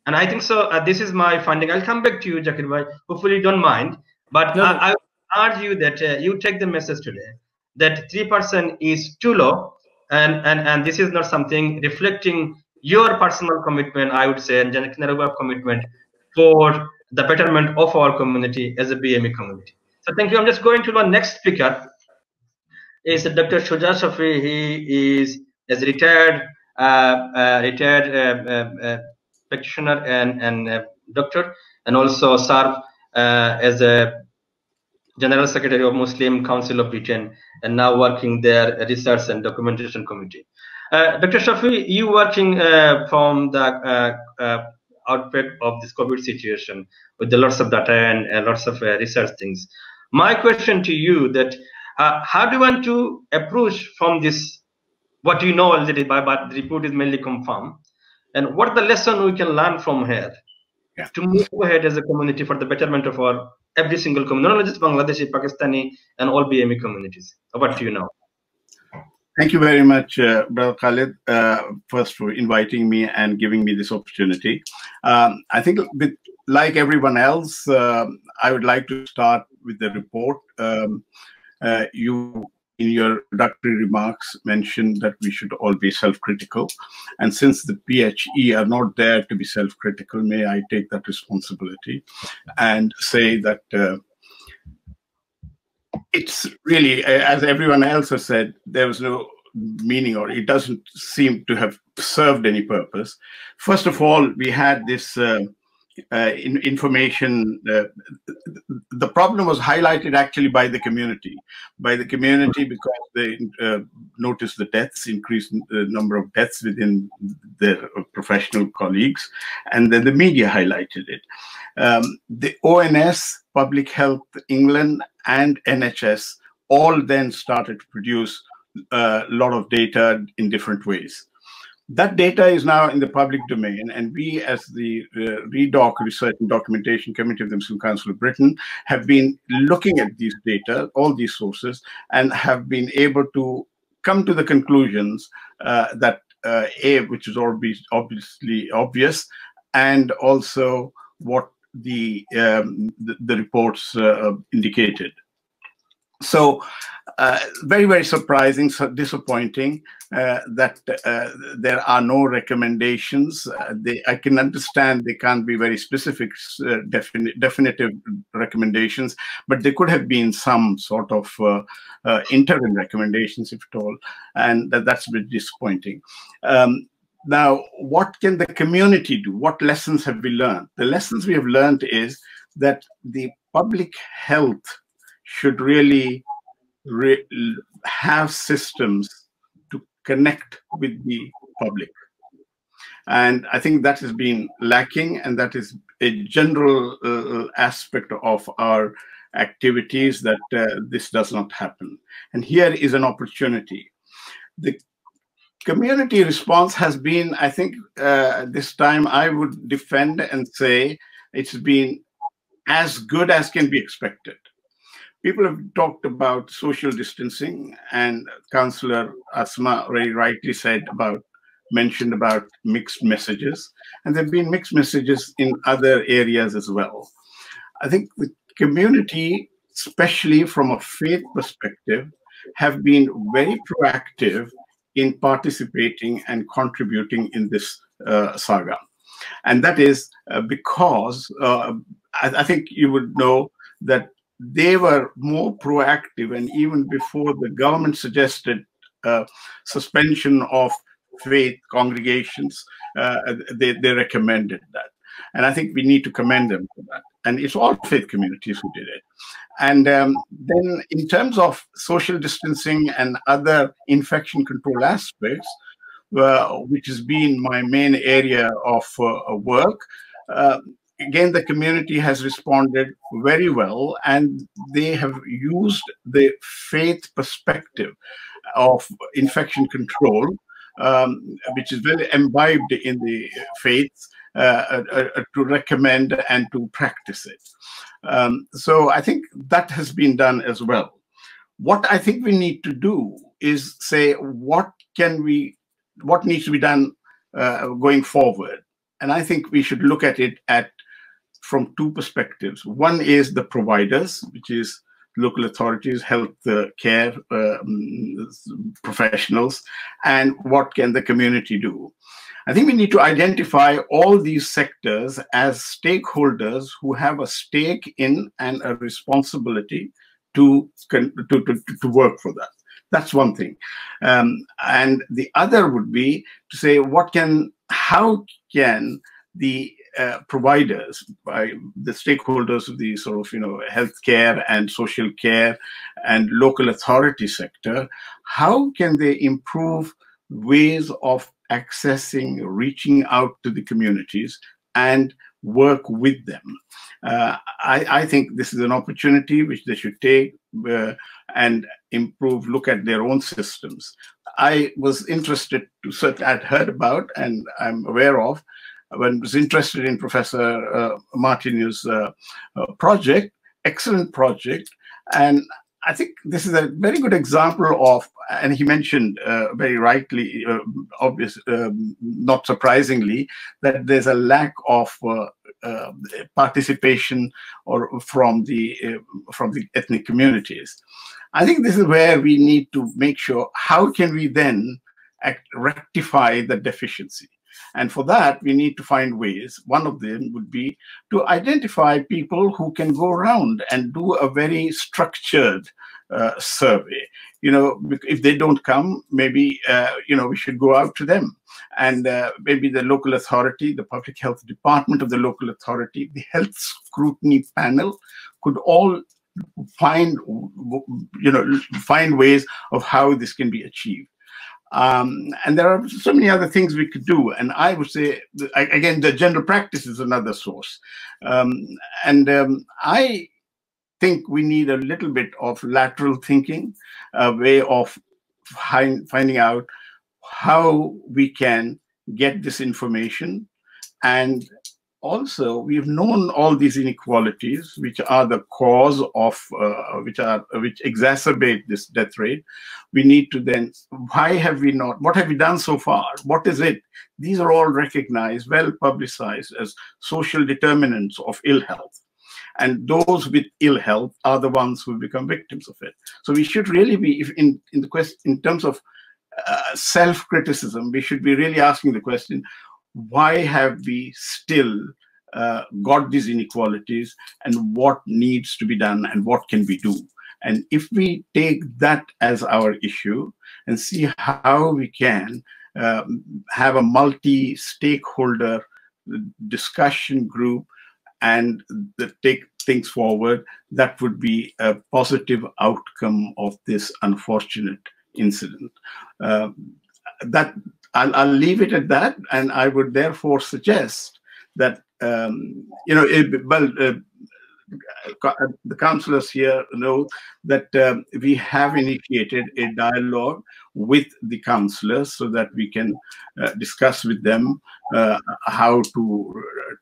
And I think so. This is my finding. I'll come back to you, Shakil bhai. Hopefully, you don't mind. But no. I urge you that you take the message today that 3% is too low, and this is not something reflecting your personal commitment, I would say, and general commitment for the betterment of our community as a BME community. So thank you. I'm just going to the next speaker. Is Dr. Shuja Shafi. He is a retired practitioner and doctor, and also served as a General Secretary of Muslim Council of Britain, and now working there Research and Documentation Committee. Dr. Shafi, you working from the outbreak of this COVID situation with the lots of data and lots of research things. My question to you that how do you want to approach from this, what you know already, but the report is mainly confirmed, and what the lesson we can learn from here to move ahead as a community for the betterment of our every single community, not only just Bangladeshi, Pakistani, and all BME communities. Over to you now.
Thank you very much, Brother Khaled, first for inviting me and giving me this opportunity. I think, like everyone else, I would like to start with the report. You, in your introductory remarks, mentioned that we should all be self-critical. And since the PHE are not there to be self-critical, may I take that responsibility and say that it's really, as everyone else has said, there was no meaning, or it doesn't seem to have served any purpose. First of all, we had this information. The problem was highlighted actually by the community because they noticed the deaths, increased number of deaths within their professional colleagues, and then the media highlighted it. The ONS, Public Health England, and NHS all then started to produce a lot of data in different ways. That data is now in the public domain, and we, as the REDOC, Research and Documentation Committee of the Muslim Council of Britain, have been looking at these data, all these sources, and have been able to come to the conclusions that which is obviously obvious, and also what the reports indicated. So very, very surprising, so disappointing that there are no recommendations. I can understand they can't be very specific, definitive recommendations, but there could have been some sort of interim recommendations, if at all, and that's a bit disappointing. Now, what can the community do? What lessons have we learned? The lessons we have learned is that the public health should really have systems to connect with the public. And I think that has been lacking, and that is a general aspect of our activities, that this does not happen. And here is an opportunity. The community response has been, I think, this time I would defend and say it's been as good as can be expected. People have talked about social distancing, and Councillor Asma very rightly mentioned about mixed messages, and there have been mixed messages in other areas as well. I think the community, especially from a faith perspective, have been very proactive in participating and contributing in this saga. And that is because I think you would know that they were more proactive, and even before the government suggested suspension of faith congregations, they recommended that. And I think we need to commend them for that. And it's all faith communities who did it. And then in terms of social distancing and other infection control aspects, which has been my main area of work, again, the community has responded very well, and they have used the faith perspective of infection control, which is very imbibed in the faiths, to recommend and to practice it. So I think that has been done as well. What I think we need to do is say, what needs to be done going forward? And I think we should look at it from two perspectives. One is the providers, which is local authorities, health care professionals, and what can the community do? I think we need to identify all these sectors as stakeholders who have a stake in and a responsibility to work for that. That's one thing. And the other would be to say, how can the providers, by the stakeholders of the sort of healthcare and social care and local authority sector, how can they improve ways of accessing, reaching out to the communities and work with them? I think this is an opportunity which they should take and improve, look at their own systems. I was interested I'd heard about, and I'm aware of, when I was interested in Professor Martineau's project, excellent project. And I think this is a very good example of, and he mentioned very rightly, not surprisingly, that there's a lack of participation from the ethnic communities. I think this is where we need to make sure, how can we then rectify the deficiency? And for that, we need to find ways. One of them would be to identify people who can go around and do a very structured survey. If they don't come, maybe we should go out to them, and maybe the local authority, the public health department of the local authority, the health scrutiny panel could all find ways of how this can be achieved. And there are so many other things we could do. And I would say, again, the general practice is another source. I think we need a little bit of lateral thinking, a way of finding out how we can get this information. And also, we've known all these inequalities, which are the cause of, which exacerbate this death rate. We need to then, what have we done so far? What is it? These are all recognized, well publicized as social determinants of ill health. And those with ill health are the ones who become victims of it. So we should really be, in terms of self-criticism, we should be really asking the question, why have we still got these inequalities, and what needs to be done, and what can we do? And if we take that as our issue and see how we can have a multi-stakeholder discussion group and take things forward, that would be a positive outcome of this unfortunate incident. That I'll leave it at that, and I would therefore suggest that the councillors here know that we have initiated a dialogue with the councillors so that we can discuss with them how to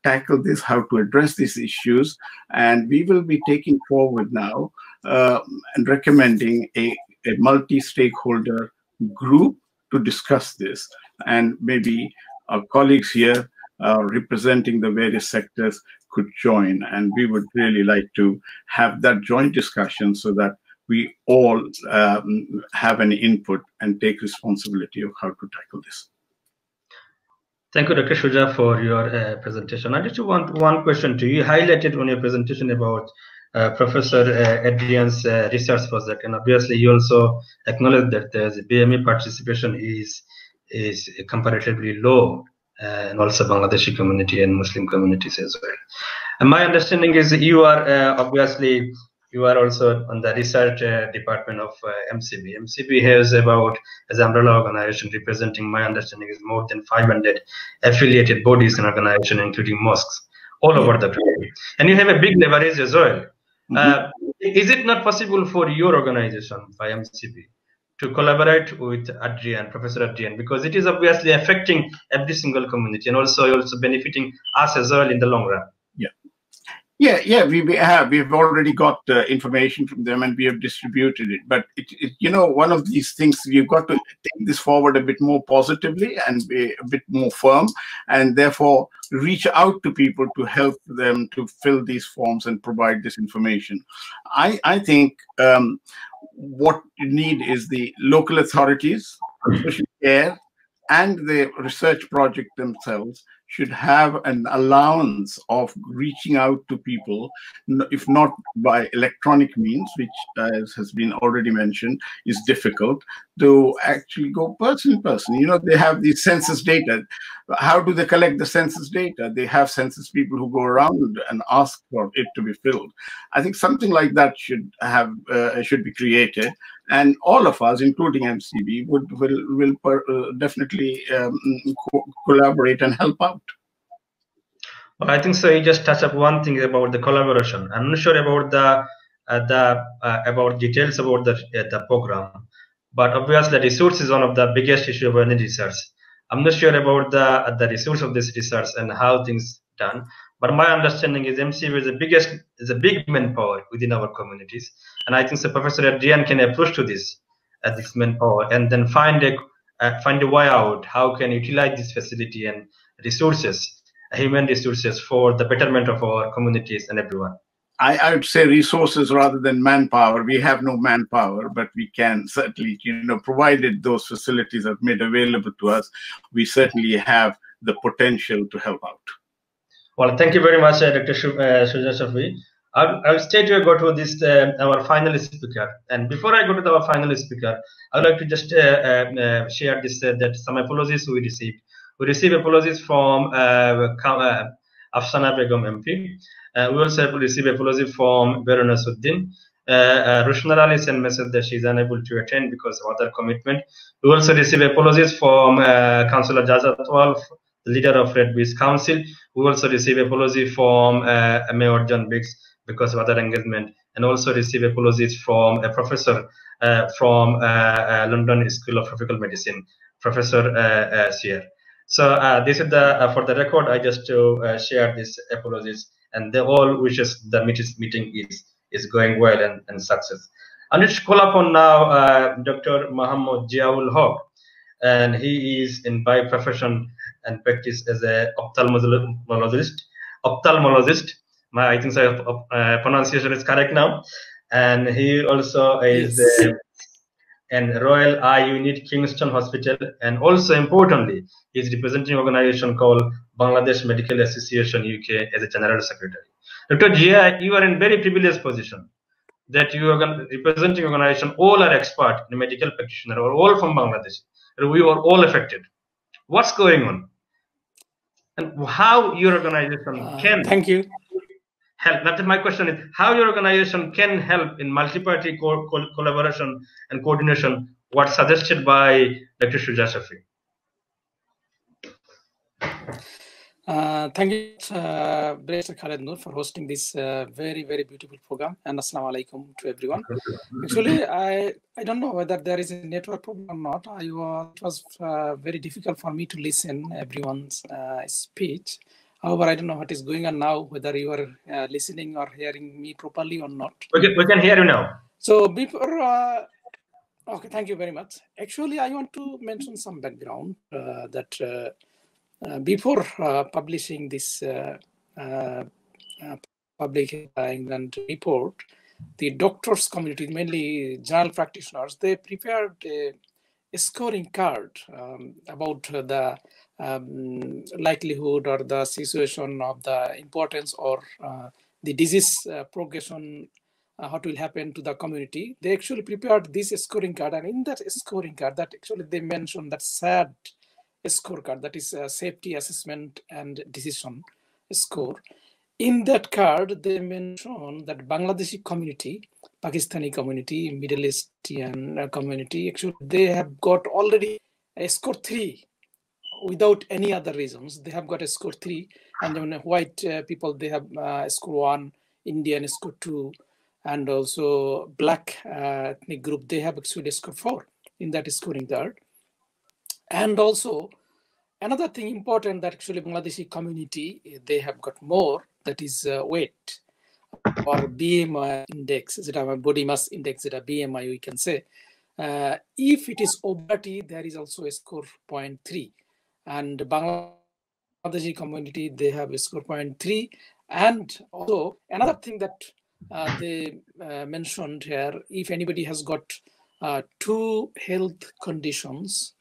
tackle this, how to address these issues, and we will be taking forward now and recommending a multi-stakeholder group to discuss this, and maybe our colleagues here representing the various sectors could join, and we would really like to have that joint discussion so that we all have an input and take responsibility of how to tackle this.
Thank you, Dr. Shuja, for your presentation. I just want one question to you. You highlighted on your presentation about Professor Adrian's research project, and obviously you also acknowledge that the BME participation is comparatively low, and also Bangladeshi community and Muslim communities as well. And my understanding is that you are obviously you are also on the research department of MCP. MCP has about, as an umbrella organization, representing, my understanding is more than 500 affiliated bodies and organizations, including mosques. all over the country. And you have a big leverage as well. Is it not possible for your organization, by MCP, to collaborate with Adrian, Professor Adrian, because it is obviously affecting every single community and also benefiting us as well in the long run?
We've already got information from them and we have distributed it. But one of these things, you've got to take this forward a bit more positively and be a bit more firm, and therefore reach out to people to help them to fill these forms and provide this information. I think what you need is the local authorities, social care, and the research project themselves should have an allowance of reaching out to people, if not by electronic means, which, as has been already mentioned, is difficult, to actually go person to person. They have the census data. How do they collect the census data? They have census people who go around and ask for it to be filled. I think something like that should be created, and all of us, including MCB, will definitely collaborate and help out.
Well, I think so. You just touched up one thing about the collaboration. I'm not sure about about details about the program, but obviously the resource is one of the biggest issue of any research. I'm not sure about the resource of this research and how things done. But my understanding is MCB is a big manpower within our communities, and I think so Professor Adrian can approach to this manpower and then find a way out how can utilize this facility and resources, human resources, for the betterment of our communities and everyone.
I would say resources rather than manpower. We have no manpower, but we can certainly, provided those facilities are made available to us, we certainly have the potential to help out.
Well, thank you very much, Dr. Shuja Shafi. I'll stay to go to this our final speaker. And before I go to our final speaker, I would like to just share this that some apologies we received. We received apologies from Afsana Begum MP. We also received apology from Baroness Uddin. Rushna Ali sent message that she is unable to attend because of other commitment. We also received apologies from Councillor Jazatwal, the leader of Red Beach Council. We also received apology from Mayor John Biggs because of other engagement, and also received apologies from a professor from London School of Tropical Medicine, Professor Sier. So this is for the record. I just to share these apologies, and they all wishes the meeting is going well and success. I'm just call upon now Dr. Md Ziaul Haque, and he is by profession and practice as a ophthalmologist. I think so pronunciation is correct now, and he also is in Royal Eye Unit Kingston Hospital, and also importantly, he is representing an organization called Bangladesh Medical Association UK as a General Secretary. Dr. Jia, you are in very privileged position that you are representing an organization, all are expert in medical practitioner, or all from Bangladesh. We are all affected. What's going on? And how your organization can
thank you.
help? That's my question is how your organization can help in multi-party collaboration and coordination, what's suggested by Dr. Shuja Shafi.
Thank you, Barrister Khaled Noor, for hosting this very, very beautiful program. And Assalamu alaikum to everyone. Actually, I don't know whether there is a network problem or not. It was very difficult for me to listen everyone's speech. However, I don't know what is going on now, whether you are listening or hearing me properly or not.
We can hear you now.
So before, okay, thank you very much. Actually, I want to mention some background that before publishing this public England report, the doctors community, mainly general practitioners, they prepared a scoring card about the likelihood or the situation of the importance or the disease progression, what will happen to the community. They actually prepared this scoring card, and in that scoring card, that actually they mentioned that SAD scorecard, that is safety assessment and decision score. In that card, they mentioned that Bangladeshi community, Pakistani community, Middle Eastern community, actually they have got already a score 3 without any other reasons. They have got a score 3, and then white people, they have score 1, Indian score 2, and also black ethnic group, they have actually score 4 in that scoring there. And also another thing important that actually Bangladeshi community, they have got more, that is weight or BMI index, body mass index, BMI we can say. If it is obesity, there is also a score 0.3, and Bangladeshi community, they have a score 0.3. And also another thing that they mentioned here, if anybody has got 2 health conditions,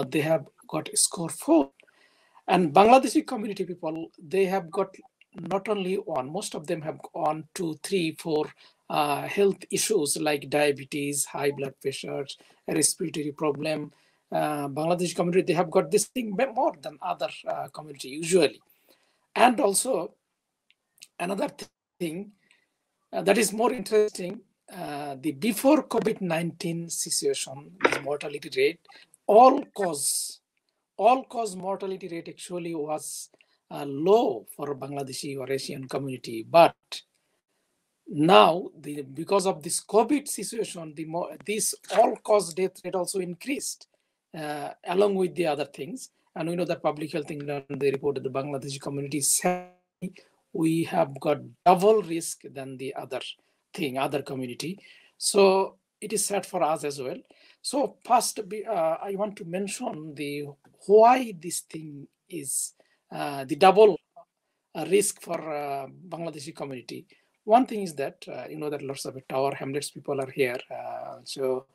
they have got a score 4. And Bangladeshi community people, they have got not only 1, most of them have 1, 2, 3, 4 health issues like diabetes, high blood pressure, respiratory problem. Bangladeshi community, they have got this thing more than other community usually. And also another thing that is more interesting, the before COVID-19 situation, the mortality rate, all cause mortality rate actually was low for Bangladeshi or Asian community. But now, because of this COVID situation, this all-cause death rate also increased along with the other things. And we know that Public Health England, they reported the Bangladeshi community say we have got double risk than the other community. So it is sad for us as well. So first, I want to mention why this thing is the double risk for Bangladeshi community. One thing is that you know that lots of Tower Hamlets people are here, so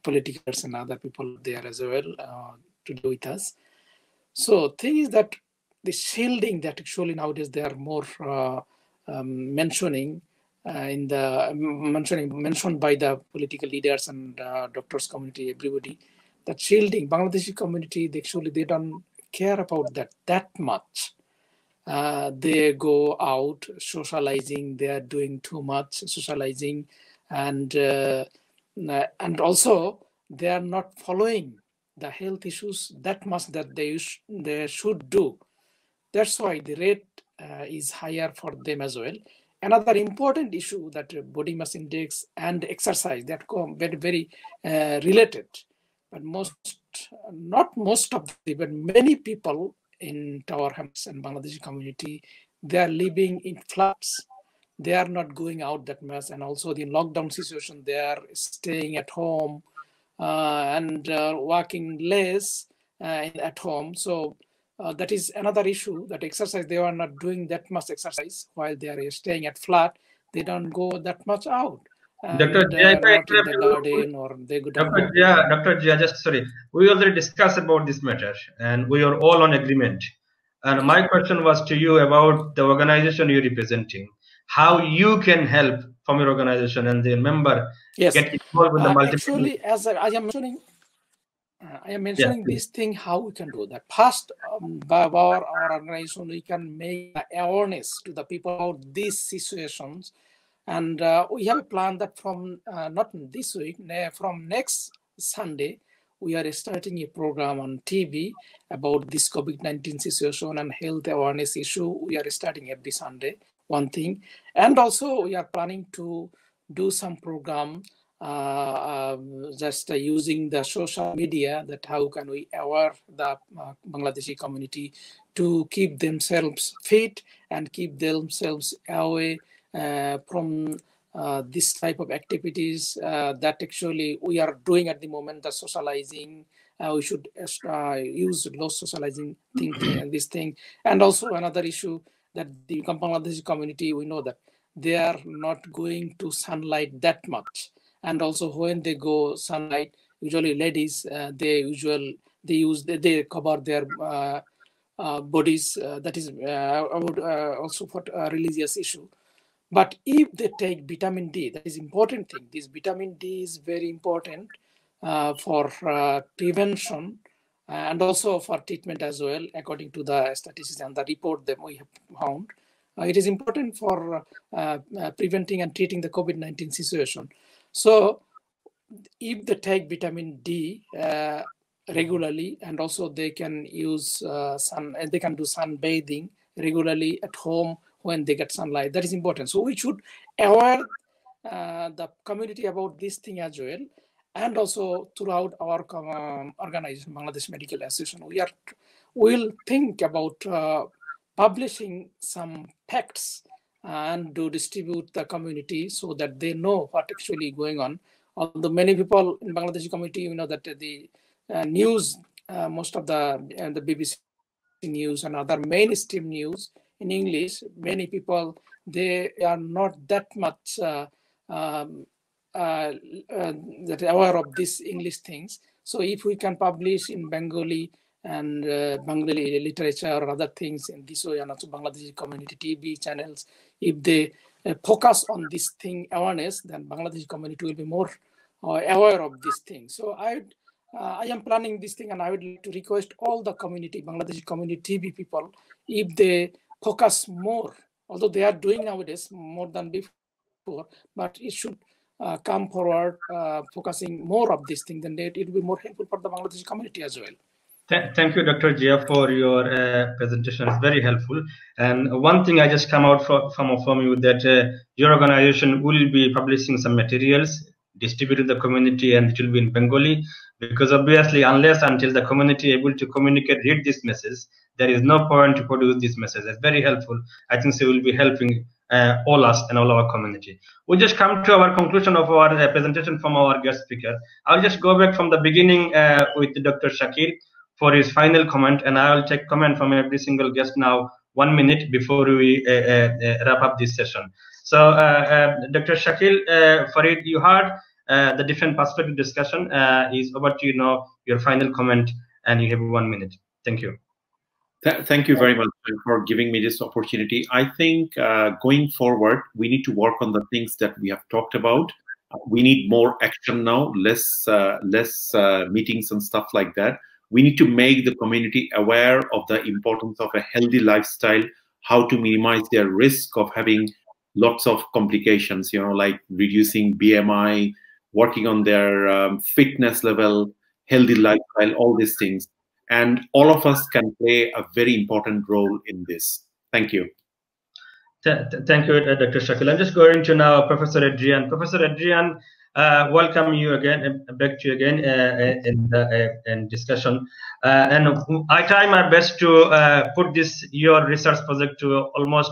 politicals and other people there as well to do with us. So thing is that the shielding that actually nowadays they are more mentioning mentioned by the political leaders and doctors community, everybody, that shielding Bangladeshi community, they don't care about that much. They go out socializing, they are doing too much socializing, and also they are not following the health issues that much that they should do. That's why the rate is higher for them as well. Another important issue that body mass index and exercise, that come very related, but not most of but many people in Tower Hamlets and Bangladeshi community, they are living in flats. They are not going out that much, and also the lockdown situation, they are staying at home and working less at home. So that is another issue, that exercise, they are not doing that much exercise while they are staying at flat. They don't go that much out.
Dr. Jia,
not in the garden, or they go down.
Dr. Jia, just sorry. We already discussed about this matter, and we are all on agreement. And my question was to you about the organization you're representing, how you can help from your organization and the member get involved with the multiple.
Actually, as I am mentioning this thing, how we can do that. First, by our organization, we can make awareness to the people about these situations. And we have a plan that from not this week, from next Sunday, we are starting a program on TV about this COVID-19 situation and health awareness issue. We are starting every Sunday, one thing. And also we are planning to do some program just using the social media, that how can we aware the Bangladeshi community to keep themselves fit and keep themselves away from this type of activities that actually we are doing at the moment, the socializing. We should use low socializing thing, this thing. And also another issue, that the Bangladeshi community, we know that they are not going to sunlight that much. And also when they go sunlight, usually ladies, they cover their bodies. That is also for a religious issue. But if they take vitamin D, that is important thing. This vitamin D is very important for prevention and also for treatment as well, according to the statistics and the report that we have found. It is important for preventing and treating the COVID-19 situation. So if they take vitamin D, regularly, and also they can use they can do sunbathing regularly at home when they get sunlight. That is important. So we should aware the community about this thing as well, and also throughout our organization, Bangladesh Medical Association, we'll think about publishing some facts and to distribute the community so that they know what actually going on. Although many people in Bangladeshi community, you know that the news, most of the BBC news and other mainstream news in English, many people, they are not that much that aware of these English things. So if we can publish in Bengali and Bengali literature or other things in this way, and also Bangladeshi community TV channels, if they focus on this thing awareness, then Bangladeshi community will be more aware of this thing. So I am planning this thing, and I would like to request all the community, Bangladeshi community TV people, if they focus more, although they are doing nowadays more than before, but it should come forward focusing more of this thing, then it will be more helpful for the Bangladeshi community as well.
Thank you, Dr. Jia, for your presentation. It's very helpful. And one thing I just come out from you that your organization will be publishing some materials, distributing the community, and it will be in Bengali, because obviously unless until the community able to communicate, read this message, there is no point to produce this message. It's very helpful. I think so will be helping all us and all our community. We just come to our conclusion of our presentation from our guest speaker. I'll just go back from the beginning with Dr. Shakil for his final comment, and I will take comment from every single guest now 1 minute before we wrap up this session. So Dr. Shakil Farid, you heard the different perspective discussion. Is over to your final comment, and you have 1 minute. Thank you.
Thank you very much for giving me this opportunity. I think going forward, we need to work on the things that we have talked about. We need more action now, less meetings and stuff like that. We need to make the community aware of the importance of a healthy lifestyle, how to minimize their risk of having lots of complications, like reducing BMI, working on their fitness level, healthy lifestyle, all these things. And all of us can play a very important role in this. Thank you.
Thank you, Dr. Shakil. I'm just going to now Professor Adrian. Professor Adrian, welcome you again, back to you again in discussion. And I try my best to put your research project to almost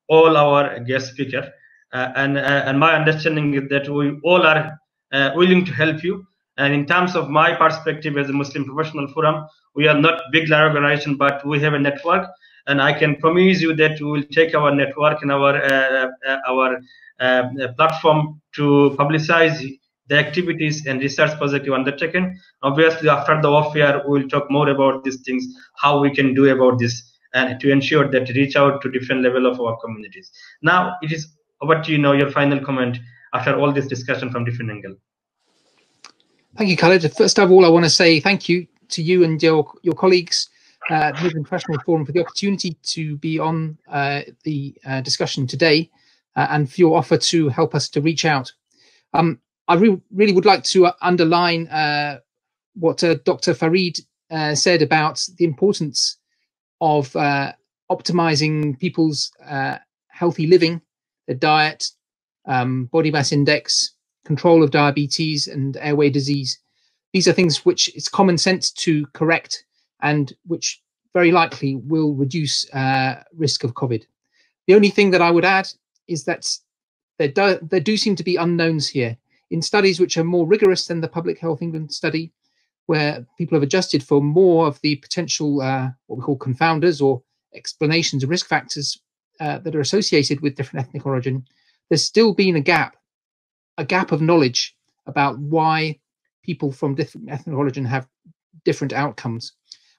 all our guest speakers. And my understanding is that we all are willing to help you. And in terms of my perspective as a Muslim Professional Forum, we are not big organization, but we have a network. And I can promise you that we will take our network and our platform to publicize the activities and research project you undertaken. Obviously, after the off-air, we will talk more about these things, how we can do about this, and to ensure that reach out to different level of our communities. Now, it is over to your final comment after all this discussion from different angle.
Thank you, Khaled. First of all, I want to say thank you to you and your colleagues at the Muslim Professional Forum for the opportunity to be on the discussion today and for your offer to help us to reach out. I really would like to underline what Dr. Farid said about the importance of optimizing people's healthy living, their diet, body mass index, control of diabetes and airway disease. These are things which it's common sense to correct and which very likely will reduce risk of COVID. The only thing that I would add is that there do seem to be unknowns here. In studies which are more rigorous than the Public Health England study, where people have adjusted for more of the potential, what we call confounders or explanations of risk factors that are associated with different ethnic origin, there's still been a gap of knowledge about why people from different ethnic origin have different outcomes.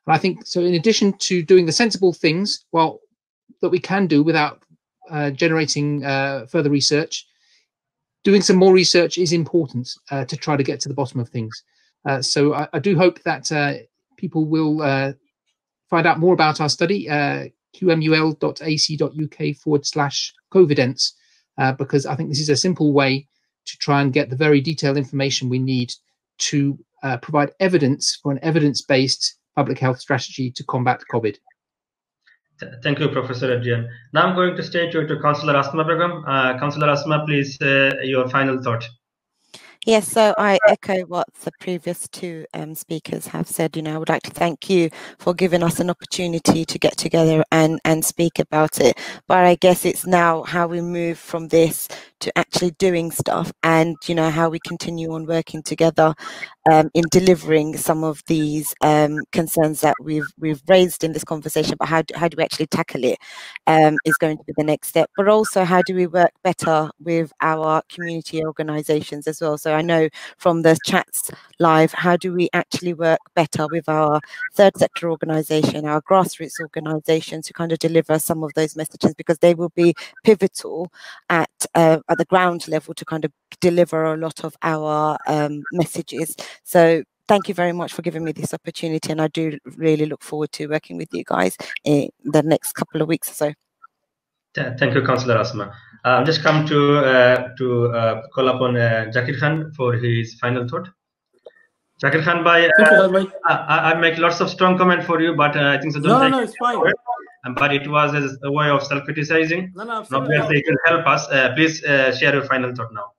And I think, so in addition to doing the sensible things, that we can do without generating further research, doing some more research is important to try to get to the bottom of things. So I do hope that people will find out more about our study, qmul.ac.uk/Covidence, because I think this is a simple way to try and get the very detailed information we need to provide evidence for an evidence-based public health strategy to combat COVID.
Thank you, Professor Adrian. Now I'm going to state you to Councillor Asma Begum. Councillor Asma, please, your final thought.
Yes, so I echo what the previous two speakers have said. I would like to thank you for giving us an opportunity to get together and speak about it. But I guess it's now how we move from this to actually doing stuff, and how we continue on working together in delivering some of these concerns that we've raised in this conversation. But how do we actually tackle it is going to be the next step. But also, how do we work better with our community organisations as well? So I know from the chats live, how do we actually work better with our third sector organisation, our grassroots organisations, to kind of deliver some of those messages, because they will be pivotal at the ground level to kind of deliver a lot of our messages. So thank you very much for giving me this opportunity, and I do really look forward to working with you guys in the next couple of weeks or so.
Thank you, Councillor Asma. I'll just come to call upon Zakir Khan for his final thought. Zakir Khan, I make lots of strong comment for you, but I think so.
No, it's fine.
But it was a way of self-criticizing.
No, absolutely.
Obviously, it will help us. Please share your final thought now.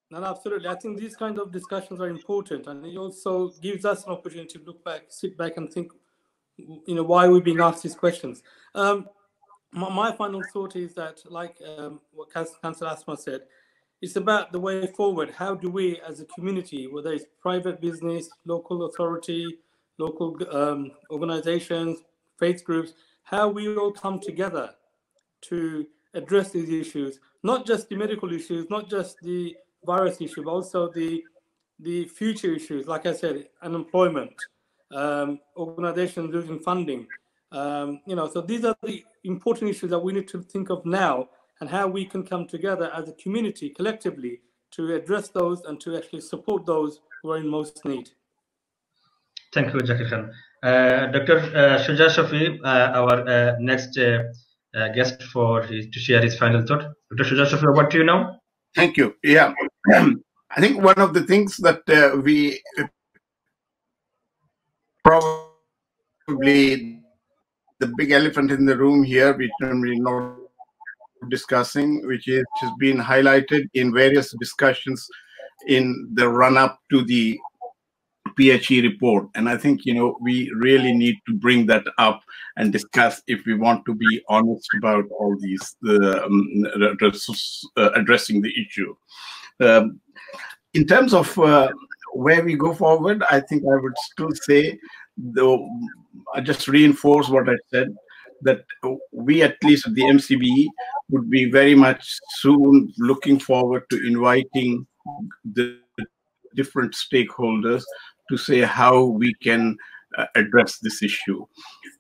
No, absolutely. I think these kind of discussions are important, and it also gives us an opportunity to look back, sit back, and think, why we're being asked these questions. My final thought is that, like what Councillor Asma said, it's about the way forward. How do we, as a community, whether it's private business, local authority, local organizations, faith groups, how we all come together to address these issues, not just the medical issues, not just the virus issue, but also the future issues, like I said, unemployment, organizations losing funding. So these are the important issues that we need to think of now, and how we can come together as a community collectively to address those and to actually support those who are in most need.
Thank you, Zakir Khan. Dr. Shuja Shafi, our next guest to share his final thought. Dr. Shuja Shafi, over to you now.
Thank you. Yeah, I think one of the things that we probably the big elephant in the room here, which we're not discussing, which has been highlighted in various discussions in the run-up to the PHE report. And I think, we really need to bring that up and discuss if we want to be honest about all these, addressing the issue. In terms of where we go forward, I think I would still say, though, I just reinforce what I said, that we, at least at the MCB, would be very much soon looking forward to inviting the different stakeholders to say how we can address this issue.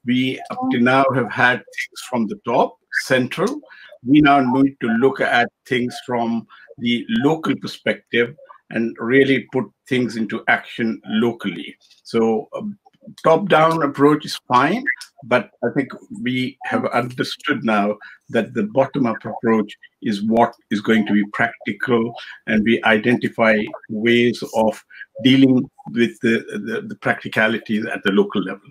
We up to now have had things from the top, central. We now need to look at things from the local perspective and really put things into action locally. So top-down approach is fine, but I think we have understood now that the bottom-up approach is what is going to be practical, and we identify ways of dealing with the practicalities at the local level.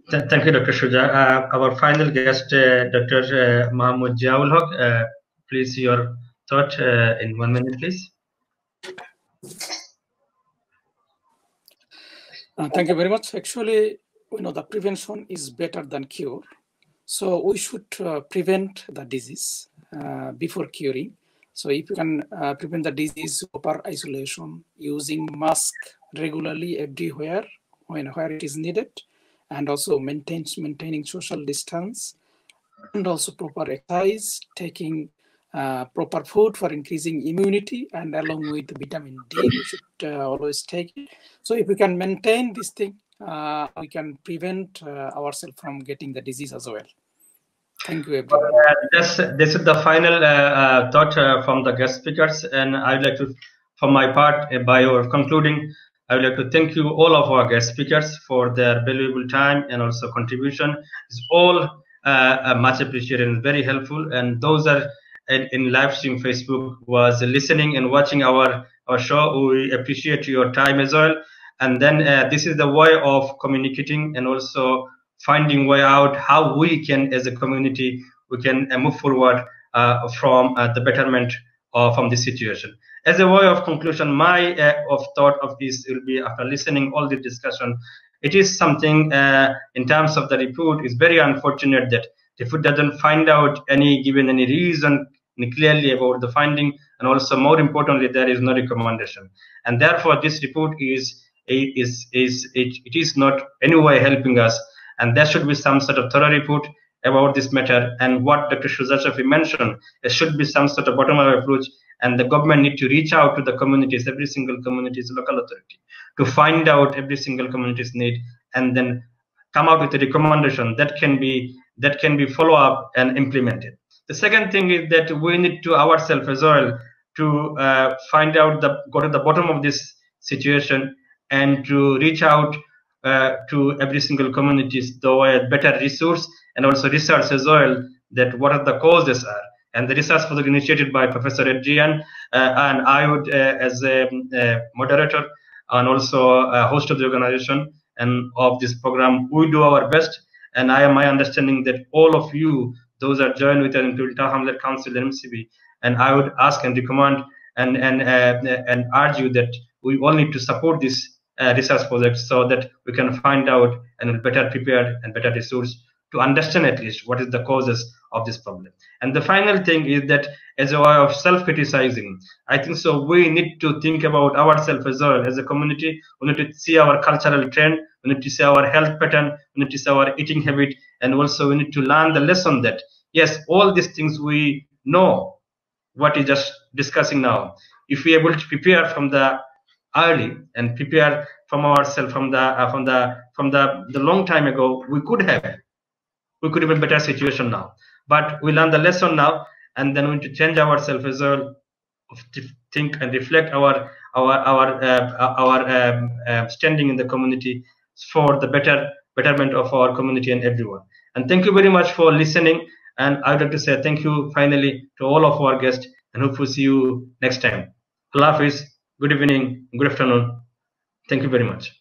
Thank you, Dr. Shuja. Our final guest, Dr. Md Ziaul Haque. Please, your thought in 1 minute, please.
Thank you very much. Actually, we know that prevention is better than cure. So we should prevent the disease before curing. So if you can prevent the disease, proper isolation, using mask regularly everywhere where it is needed, and also maintaining social distance, and also proper exercise, taking proper food for increasing immunity, and along with vitamin D, we should always take it. So if we can maintain this thing, we can prevent ourselves from getting the disease as well. Thank you, everyone.
This is the final thought from the guest speakers, and I would like to, for my part, by your concluding, I would like to thank you, all of our guest speakers, for their valuable time and also contribution. It's all much appreciated and very helpful. And those are in live stream Facebook was listening and watching our our show. We appreciate your time as well. And then this is the way of communicating and also finding way out how we can, as a community, we can move forward from the betterment from this situation. As a way of conclusion, my thought of this will be, after listening all the discussion, it is something in terms of the report, is very unfortunate that the report doesn't find out given any reason clearly about the finding, and also more importantly, there is no recommendation. And therefore, this report it is not any way helping us, and there should be some sort of thorough report about this matter. And what Dr. Shuja Shafi mentioned, there should be some sort of bottom-up approach, and the government need to reach out to the communities, every single community's local authority, to find out every single community's need, and then come out with a recommendation that can be follow up and implemented. The second thing is that we need to ourselves as well to find out go to the bottom of this situation, and to reach out to every single community, though a better resource and also research as well, that what are the causes are. And the research was initiated by Professor Adrian, and I would, as a moderator and also a host of the organization and of this program, we do our best. And my understanding that all of you, those are joined with us, including Hamlet Council and MCB, and I would ask and recommend and urge you that we all need to support this research project, so that we can find out and better prepared and better resourced to understand at least what is the causes of this problem. And the final thing is that, as a way of self-criticizing, I think so we need to think about ourselves as well as a community. We need to see our cultural trend, we need to see our health pattern, we need to see our eating habit, and also we need to learn the lesson that, yes, all these things we know what is just discussing now. If we are able to prepare from the early and prepare from ourselves from the long time ago, we could have a better situation now. But we learn the lesson now, and then we need to change ourselves as well, to think and reflect our standing in the community for the betterment of our community and everyone. And thank you very much for listening. And I would like to say thank you finally to all of our guests, and hope to see you next time. Allah Hafiz. Good evening, good afternoon. Thank you very much.